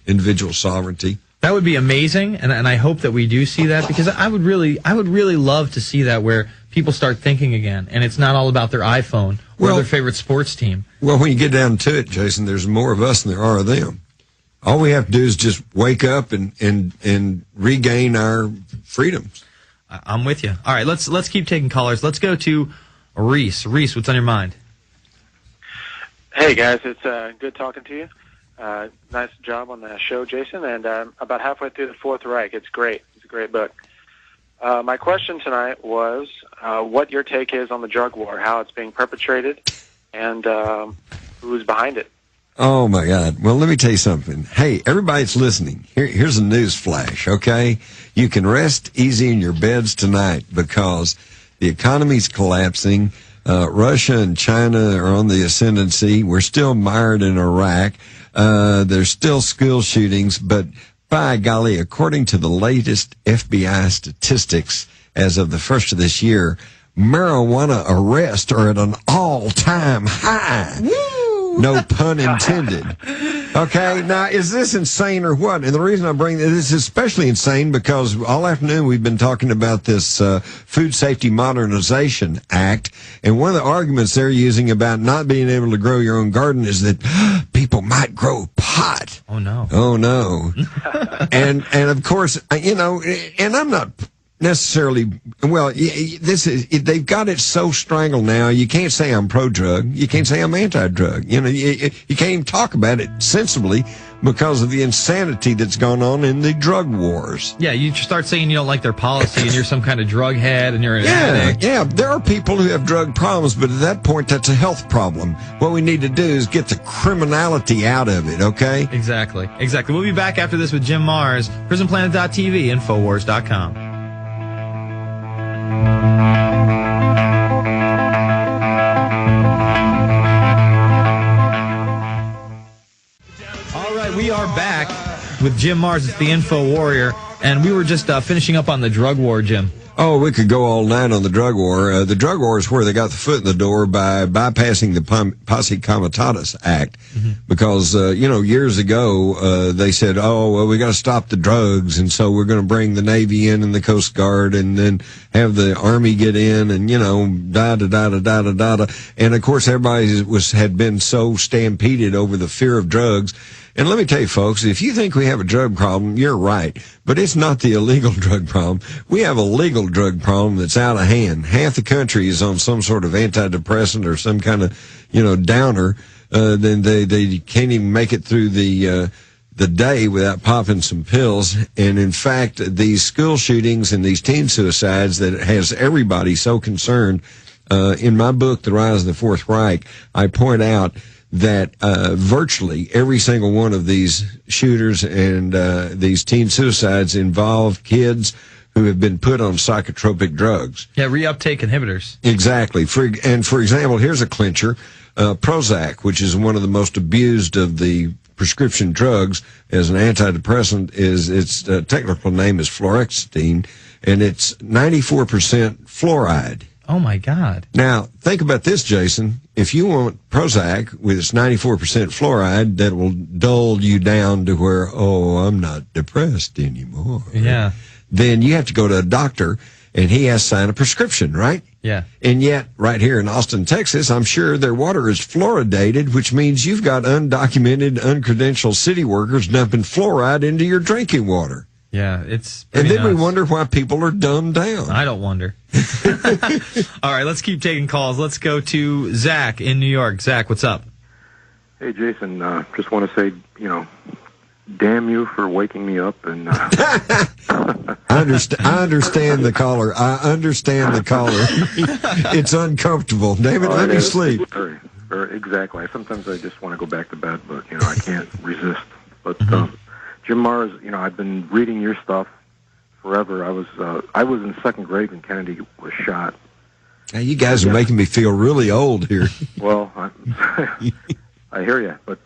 individual sovereignty. That would be amazing, and I hope that we do see that, because I would really love to see that, where people start thinking again, and it's not all about their iPhone or their favorite sports team. Well, when you get down to it, Jason, there's more of us than there are of them. All we have to do is just wake up and regain our freedoms. I'm with you. All right, let's keep taking callers. Let's go to Reese. Reese, what's on your mind? Hey, guys. It's good talking to you. Nice job on the show, Jason. And I'm about halfway through The Fourth Reich. It's great. It's a great book. My question tonight was what your take is on the drug war, how it's being perpetrated, and who's behind it. Oh, my God. Well, let me tell you something. Hey, everybody that's listening, here's a news flash, okay? You can rest easy in your beds tonight because the economy's collapsing. Russia and China are on the ascendancy. We're still mired in Iraq. There's still school shootings, but by golly, according to the latest FBI statistics as of the first of this year, marijuana arrests are at an all-time high. Woo! No pun intended. Okay, now, is this insane or what? And the reason I bring this is especially insane because all afternoon we've been talking about this Food Safety Modernization Act, and one of the arguments they're using about not being able to grow your own garden is that people might grow pot. Oh, no. Oh, no. and of course, you know, and I'm not necessarily, well, they've got it so strangled now, you can't say I'm pro-drug, you can't say I'm anti-drug. You know, you can't even talk about it sensibly because of the insanity that's gone on in the drug wars. Yeah, you start saying you don't like their policy and you're some kind of drug head and you're an addict. Yeah, there are people who have drug problems, but at that point, that's a health problem. What we need to do is get the criminality out of it, okay? Exactly. We'll be back after this with Jim Marrs, PrisonPlanet.tv, Infowars.com. All right, we are back with Jim Marrs. It's the Info Warrior, and we were just finishing up on the drug war, Jim. Oh, we could go all night on the drug war. The drug war is where they got the foot in the door by bypassing the Posse Comitatus Act. Because, you know, years ago, they said, oh, well, we got to stop the drugs. And so we're going to bring the Navy in and the Coast Guard and then have the Army get in and, you know, da-da-da-da-da-da-da. And, of course, everybody had been so stampeded over the fear of drugs. And let me tell you, folks, if you think we have a drug problem, you're right. But it's not the illegal drug problem. We have a legal drug problem that's out of hand. Half the country is on some sort of antidepressant or some kind of, you know, downer. Then they can't even make it through the the day without popping some pills. And in fact, these school shootings and these teen suicides that has everybody so concerned, in my book, The Rise of the Fourth Reich, I point out that virtually every single one of these shooters and these teen suicides involve kids who have been put on psychotropic drugs. Yeah, reuptake inhibitors. Exactly. For example, here's a clincher. Prozac, which is one of the most abused of the prescription drugs as an antidepressant, its technical name is fluoxetine, and it's 94% fluoride. Oh, my God. Now, think about this, Jason. If you want Prozac with its 94% fluoride that will dull you down to where, oh, I'm not depressed anymore. Yeah. Then you have to go to a doctor, and he has to sign a prescription, right? Yeah. And yet, right here in Austin, Texas, I'm sure their water is fluoridated, which means you've got undocumented, uncredentialed city workers dumping fluoride into your drinking water. Yeah, it's and then nuts. we wonder why people are dumbed down. I don't wonder. All right, let's keep taking calls. Let's go to Zach in New York. Zach, what's up? Hey, Jason, just want to say, damn you for waking me up. And I understand the caller. I understand the caller. It's uncomfortable. David, let me sleep. Exactly. Sometimes I just want to go back to bed, but, I can't resist. But Jim Marrs, I've been reading your stuff forever. I was in second grade when Kennedy was shot. Now, you guys are making me feel really old here. Well, I hear you, but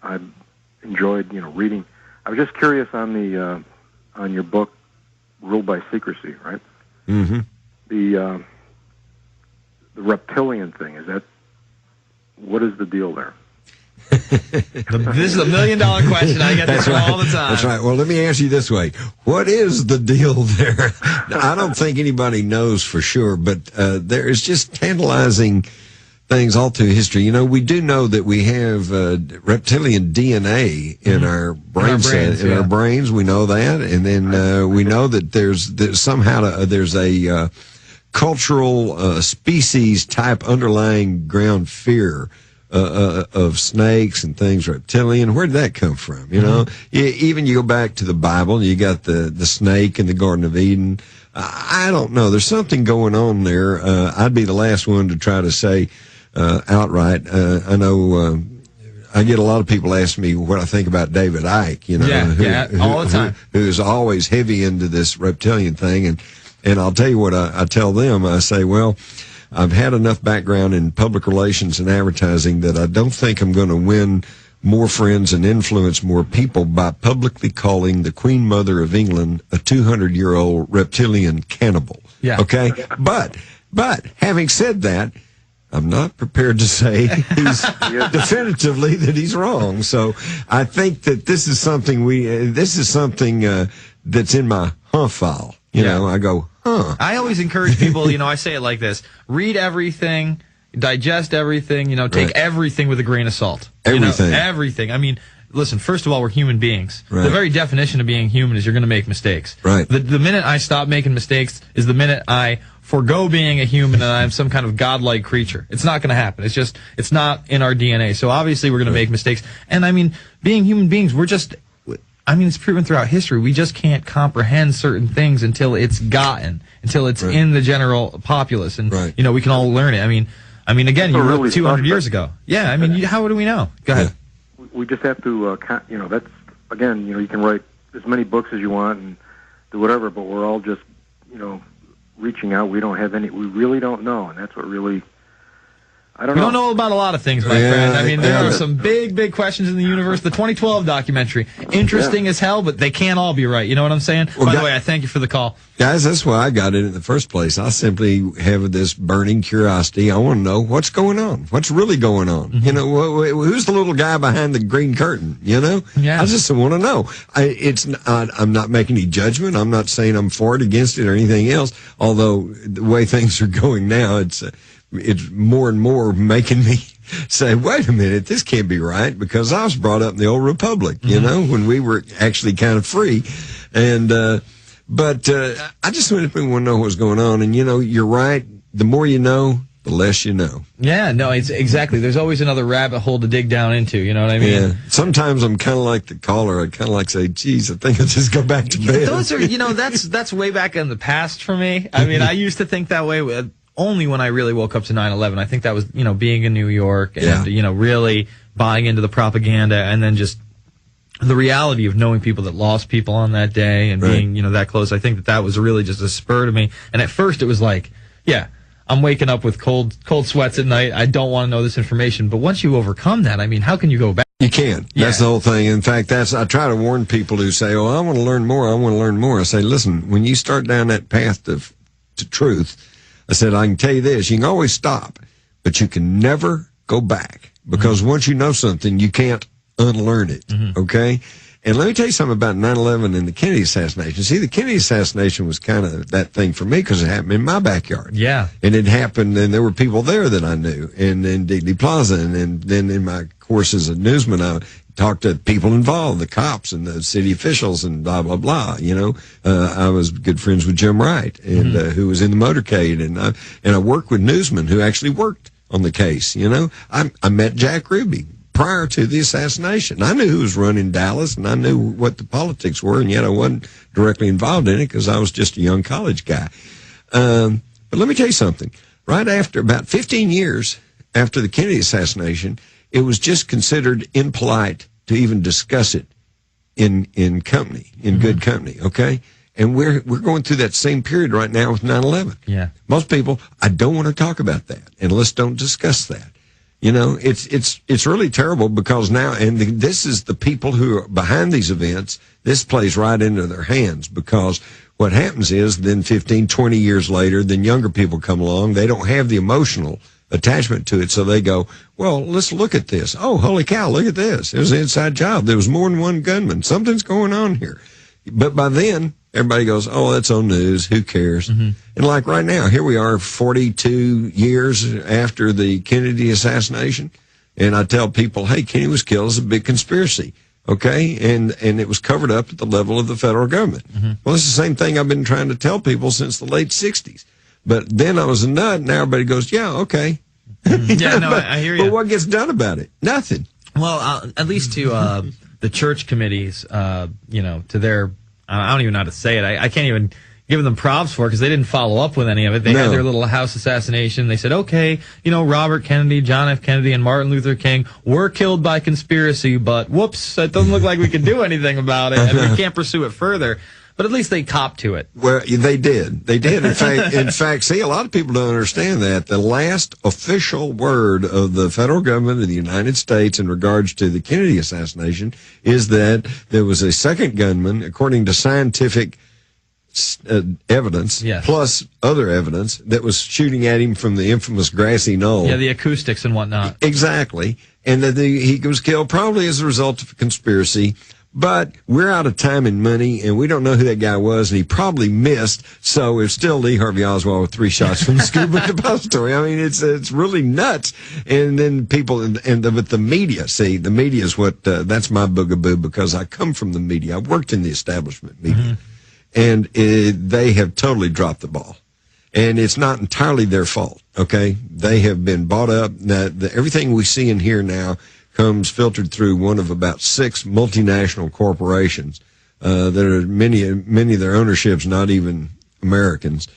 I enjoyed reading. I was just curious on your book, Ruled by Secrecy, right? Mm-hmm. The reptilian thing, what is the deal there? This is $1 million question. I get this all the time. That's right. Well, let me ask you this way. What is the deal there? I don't think anybody knows for sure, but there is just tantalizing things all through history. We do know that we have reptilian DNA in our our brains. We know that, and then we know that there's somehow there's a cultural species type underlying ground fear of snakes and things, reptilian. Where did that come from? Even you go back to the Bible, you got the snake in the Garden of Eden. I don't know. There's something going on there. I'd be the last one to try to say outright. I know I get a lot of people ask me what I think about David Icke, all the time. Who's always heavy into this reptilian thing. And I'll tell you what I tell them. I say, well, I've had enough background in public relations and advertising that I don't think I'm going to win more friends and influence more people by publicly calling the Queen Mother of England a 200-year-old reptilian cannibal. Yeah. Okay? But having said that, I'm not prepared to say definitively that he's wrong. So I think that this is something that's in my file. I go, I always encourage people, I say it like this: read everything, digest everything, take everything with a grain of salt. Everything. Everything. I mean, listen, first of all, we're human beings. Right. The very definition of being human is you're going to make mistakes. Right. The minute I stop making mistakes is the minute I forgo being a human and I'm some kind of godlike creature. It's not going to happen. It's not in our DNA. So obviously we're going to make mistakes. And I mean, being human beings, it's proven throughout history. We just can't comprehend certain things until it's in the general populace. And, we can all learn it. I mean, again, you wrote 200 years ago. Yeah, how do we know? Go ahead. We just have to, that's, again, you can write as many books as you want and do whatever, but we're all just, reaching out. We really don't know. And that's what really, I don't know. We don't know about a lot of things, my friend. There are some big questions in the universe. The 2012 documentary, interesting as hell, but they can't all be right. You know what I'm saying? By the way, I thank you for the call. Guys, that's why I got in the first place. I simply have this burning curiosity. I want to know what's going on. What's really going on? Mm-hmm. Who's the little guy behind the green curtain? Yeah. I just want to know. I'm not making any judgment. I'm not saying I'm for it, against it, or anything else. Although the way things are going now, it's more and more making me say, wait a minute, this can't be right, because I was brought up in the old republic, when we were actually kind of free. And, but I just want to know what's going on. And, you're right. The more you know, the less you know. Yeah, no, it's exactly. There's always another rabbit hole to dig down into. You know what I mean? Yeah. Sometimes I'm kind of like the caller. I kind of like say, geez, I think I'll just go back to bed. Those are, that's way back in the past for me. I mean, I used to think that way only when I really woke up to 9/11. I think that was, being in New York and, really buying into the propaganda, and then just the reality of knowing people that lost people on that day and being, that close. I think that was really just a spur to me. And at first it was like, yeah, I'm waking up with cold sweats at night. I don't want to know this information. But once you overcome that, I mean, how can you go back? You can't. That's the whole thing. In fact, I try to warn people who say, oh, I want to learn more. I want to learn more. I say, listen, when you start down that path to truth, I said, I can tell you this, you can always stop, but you can never go back, because once you know something, you can't unlearn it. Okay? And let me tell you something about 9/11 and the Kennedy assassination. See, the Kennedy assassination was kind of that thing for me because it happened in my backyard. Yeah. And it happened, and there were people there that I knew, and in Dealey Plaza. And then in my course as a newsman, I talked to people involved, the cops and the city officials and blah, blah, blah. I was good friends with Jim Wright, and who was in the motorcade. And I worked with newsmen who actually worked on the case. I met Jack Ruby prior to the assassination. I knew who was running Dallas, and I knew what the politics were, and yet I wasn't directly involved in it because I was just a young college guy. But let me tell you something. Right after, about 15 years after the Kennedy assassination, it was just considered impolite to even discuss it in company, in good company, okay? And we're going through that same period right now with 9/11. Yeah. Most people, I don't want to talk about that, and let's don't discuss that. It's really terrible because now, and this is the people who are behind these events, this plays right into their hands, because what happens is then 15, 20 years later, then younger people come along, they don't have the emotional attachment to it, so they go, well, let's look at this. Oh, holy cow, look at this. It was an inside job. There was more than one gunman. Something's going on here. But by then, everybody goes, oh, that's on news. Who cares? And like right now, here we are 42 years after the Kennedy assassination. And I tell people, hey, Kennedy was killed. It's a big conspiracy. Okay. And it was covered up at the level of the federal government. Well, it's the same thing I've been trying to tell people since the late 60s. But then I was a nut. Now everybody goes, yeah, okay. Yeah, no, I hear you. But what gets done about it? Nothing. Well, at least to the church committees, to their, I don't even know how to say it. I can't even give them props for it because they didn't follow up with any of it. They had their little house assassination. They said, okay, Robert Kennedy, John F. Kennedy, and Martin Luther King were killed by conspiracy, but whoops, it doesn't look like we can do anything about it, and we can't pursue it further. But at least they copped to it. Well, they did. They did. In fact, see, a lot of people don't understand that. The last official word of the federal government of the United States in regards to the Kennedy assassination is that there was a second gunman, according to scientific evidence, plus other evidence, that was shooting at him from the infamous grassy knoll. Yeah, the acoustics and whatnot. Exactly. And that he was killed probably as a result of a conspiracy. But we're out of time and money, and we don't know who that guy was, and he probably missed. So it's still Lee Harvey Oswald with 3 shots from the Scuba Depository. I mean, it's really nuts. And then people, with the media, see, the media is what, that's my boogaboo, because I come from the media. I worked in the establishment media, and they have totally dropped the ball. And it's not entirely their fault, okay? They have been bought up. Everything we see and hear now comes filtered through one of about 6 multinational corporations that are many of their ownerships not even Americans,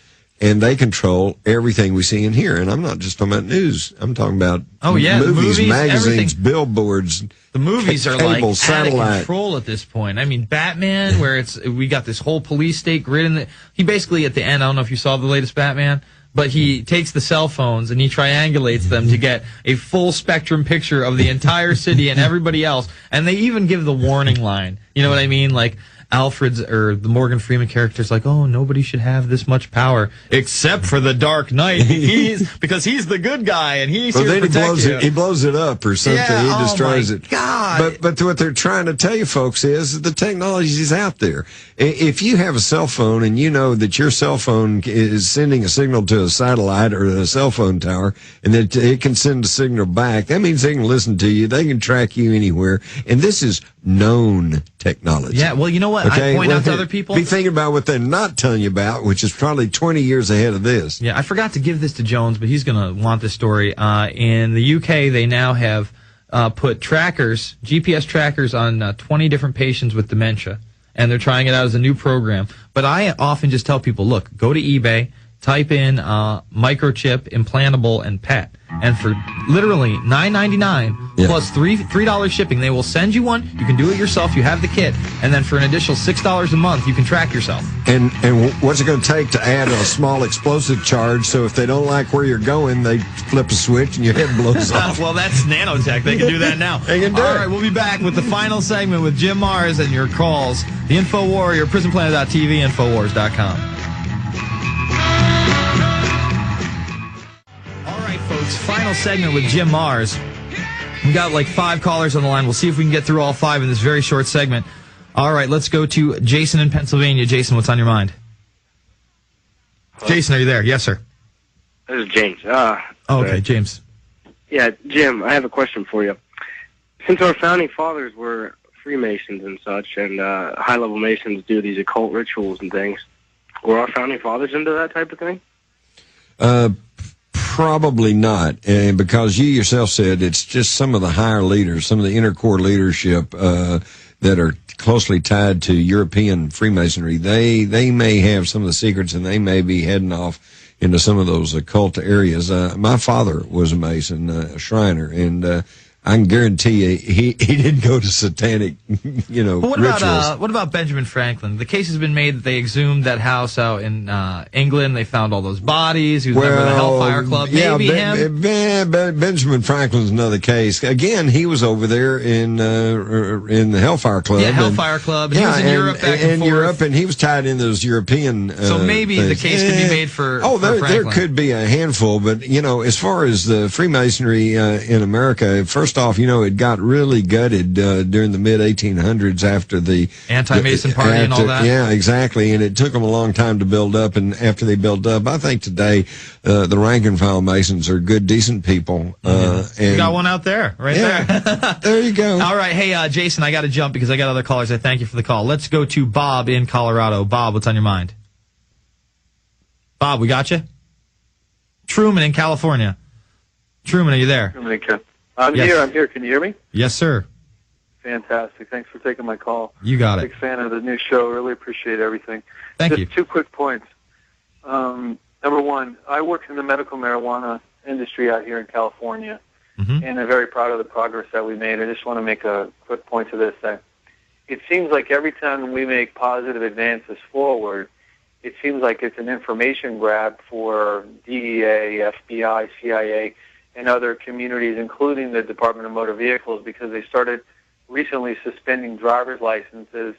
and they control everything we see and hear. And I'm not just talking about news. I'm talking about movies, magazines, everything. Billboards. The movies are cable, like satellite. Out of control at this point. I mean, Batman, where we got this whole police state grid in he basically at the end, I don't know if you saw the latest Batman, but he takes the cell phones and he triangulates them to get a full spectrum picture of the entire city and everybody else. And they even give the warning line. You know what I mean? Like Alfred's or the Morgan Freeman character's like, oh, nobody should have this much power except for the Dark Knight. Because he's the good guy and he's here to protect you. He blows it up or something. Yeah, he destroys it. God. But what they're trying to tell you folks is the technology is out there. If you have a cell phone and you know that your cell phone is sending a signal to a satellite or a cell phone tower and that it can send a signal back, that means they can listen to you. They can track you anywhere. And this is known technology. Yeah, well, you know what? I point out to other people. Be thinking about what they're not telling you about, which is probably 20 years ahead of this. Yeah, I forgot to give this to Jones, but he's going to want this story. In the UK, they now have put trackers, GPS trackers on 20 different patients with dementia, and they're trying it out as a new program. But I often just tell people, look, go to eBay, type in microchip, implantable, and pet. And for literally $9.99 plus $3 shipping, they will send you one. You can do it yourself. You have the kit. And then for an additional $6 a month, you can track yourself. And what's it going to take to add a small explosive charge so if they don't like where you're going, they flip a switch and your head blows off? Well, that's nanotech. They can do that now. They can do it. All right, we'll be back with the final segment with Jim Mars and your calls. The Info Warrior, PrisonPlanet.tv, Infowars.com. Folks, final segment with Jim Mars. We got like 5 callers on the line. We'll see if we can get through all 5 in this very short segment. All right, let's go to Jason in Pennsylvania. Jason, what's on your mind? Jason, are you there? Yes, sir. This is James. Okay, James. Yeah, Jim, I have a question for you. Since our founding fathers were Freemasons and such, and high-level Masons do these occult rituals and things, were our founding fathers into that type of thing? Probably not, and because you yourself said it's just some of the higher leaders, some of the inner core leadership that are closely tied to European Freemasonry. They may have some of the secrets, and they may be heading off into some of those occult areas. My father was a Mason, a Shriner, and I can guarantee you he didn't go to satanic, rituals. What about Benjamin Franklin? The case has been made that they exhumed that house out in England. They found all those bodies. He was a member of the Hellfire Club. Maybe him. Benjamin Franklin's another case. Again, he was over there in the Hellfire Club. Yeah, Hellfire Club. He was in Europe back and forth. Europe, and he was tied in those European. So maybe things. The case could be made for. There could be a handful, but as far as the Freemasonry in America, first off, it got really gutted during the mid-1800s after the anti-Mason party and all that. Yeah, exactly, and it took them a long time to build up, and after they built up, I think today the rank-and-file Masons are good, decent people. And you got one out there, there. There you go. All right, hey, Jason, I got to jump because I got other callers. I thank you for the call. Let's go to Bob in Colorado. Bob, what's on your mind? Bob, we got you? Truman in California. Truman, are you there? I'm here. Can you hear me? Yes, sir. Fantastic. Thanks for taking my call. You got it. Big fan of the new show. Really appreciate everything. Thank you. Just 2 quick points. Number one, I work in the medical marijuana industry out here in California, and I'm very proud of the progress that we made. I just want to make a quick point to this. That it seems like every time we make positive advances forward, it seems like it's an information grab for DEA, FBI, CIA, and other communities, including the Department of Motor Vehicles, because they started recently suspending driver's licenses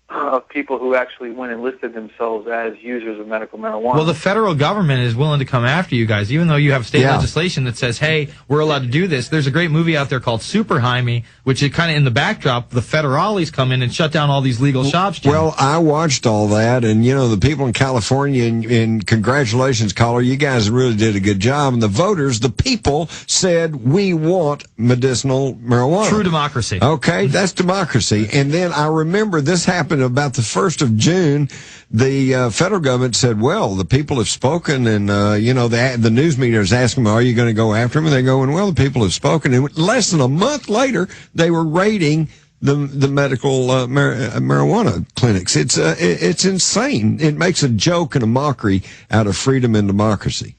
of people who actually went and listed themselves as users of medical marijuana. Well, the federal government is willing to come after you guys, even though you have state legislation that says, hey, we're allowed to do this. There's a great movie out there called Super Jaime, which is kind of in the backdrop. The federales come in and shut down all these legal shops. Jim. Well, I watched all that, and, the people in California, and congratulations, caller, you guys really did a good job. And the voters, the people, said, we want medicinal marijuana. True democracy. Okay, that's democracy. And then I remember this happened about the 1st of June. The federal government said, well, the people have spoken, and, the news media is asking them, are you going to go after them? And they're going, well, the people have spoken. And less than a month later, they were raiding the medical marijuana clinics. It's insane. It makes a joke and a mockery out of freedom and democracy.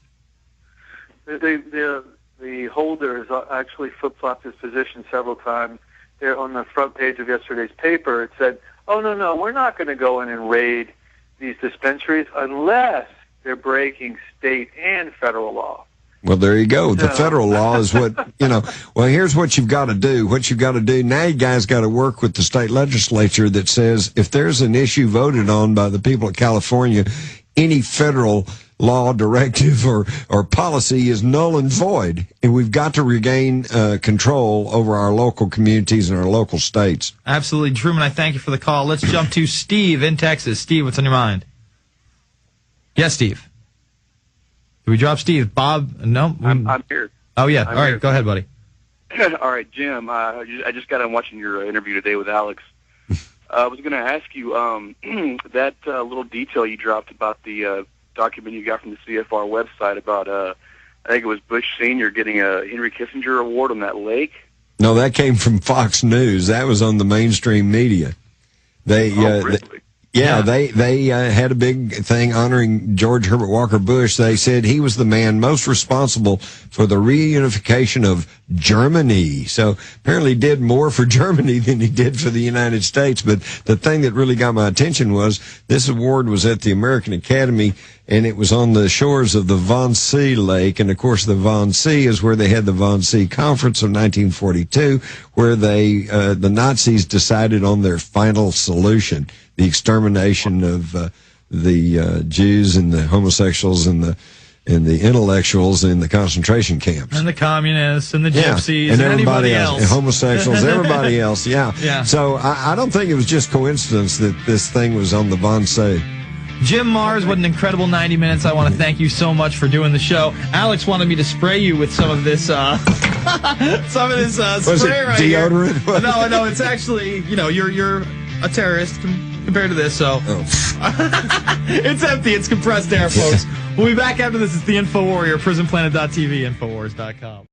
The holders actually flip-flopped his position several times. There on the front page of yesterday's paper, it said, oh, no, we're not going to go in and raid these dispensaries unless they're breaking state and federal law. Well, there you go. The federal law is what, well, here's what you've got to do. What you've got to do, now you guys got to work with the state legislature that says if there's an issue voted on by the people of California, any federal law, directive, or policy is null and void. And we've got to regain control over our local communities and our local states. Absolutely. Truman, I thank you for the call. Let's jump to Steve in Texas. Steve, what's on your mind? Yes, Steve. Did we drop Steve? Bob? No? I'm here. Oh, yeah. All right, go ahead, buddy. All right, Jim. I just got on watching your interview today with Alex. I was going to ask you that little detail you dropped about the document you got from the CFR website about, I think it was Bush Sr. getting a Henry Kissinger Award on that lake. No, that came from Fox News. That was on the mainstream media. They they had a big thing honoring George Herbert Walker Bush. They said he was the man most responsible for the reunification of Germany. So apparently did more for Germany than he did for the United States. But the thing that really got my attention was this award was at the American Academy, and it was on the shores of the Wannsee Lake. And of course, the Wannsee is where they had the Wannsee Conference of 1942, where the Nazis decided on their final solution, the extermination of the Jews and the homosexuals and the intellectuals in the concentration camps. And the communists and the gypsies and everybody else. And homosexuals, everybody else, yeah. So I don't think it was just coincidence that this thing was on the Wannsee. Jim Marrs, what an incredible 90 minutes. I want to thank you so much for doing the show. Alex wanted me to spray you with some of this spray right deodorant? Here. No, it's actually, you're a terrorist compared to this, so it's empty. It's compressed air, folks. We'll be back after this. It's the Info Warrior, PrisonPlanet.tv, Infowars.com.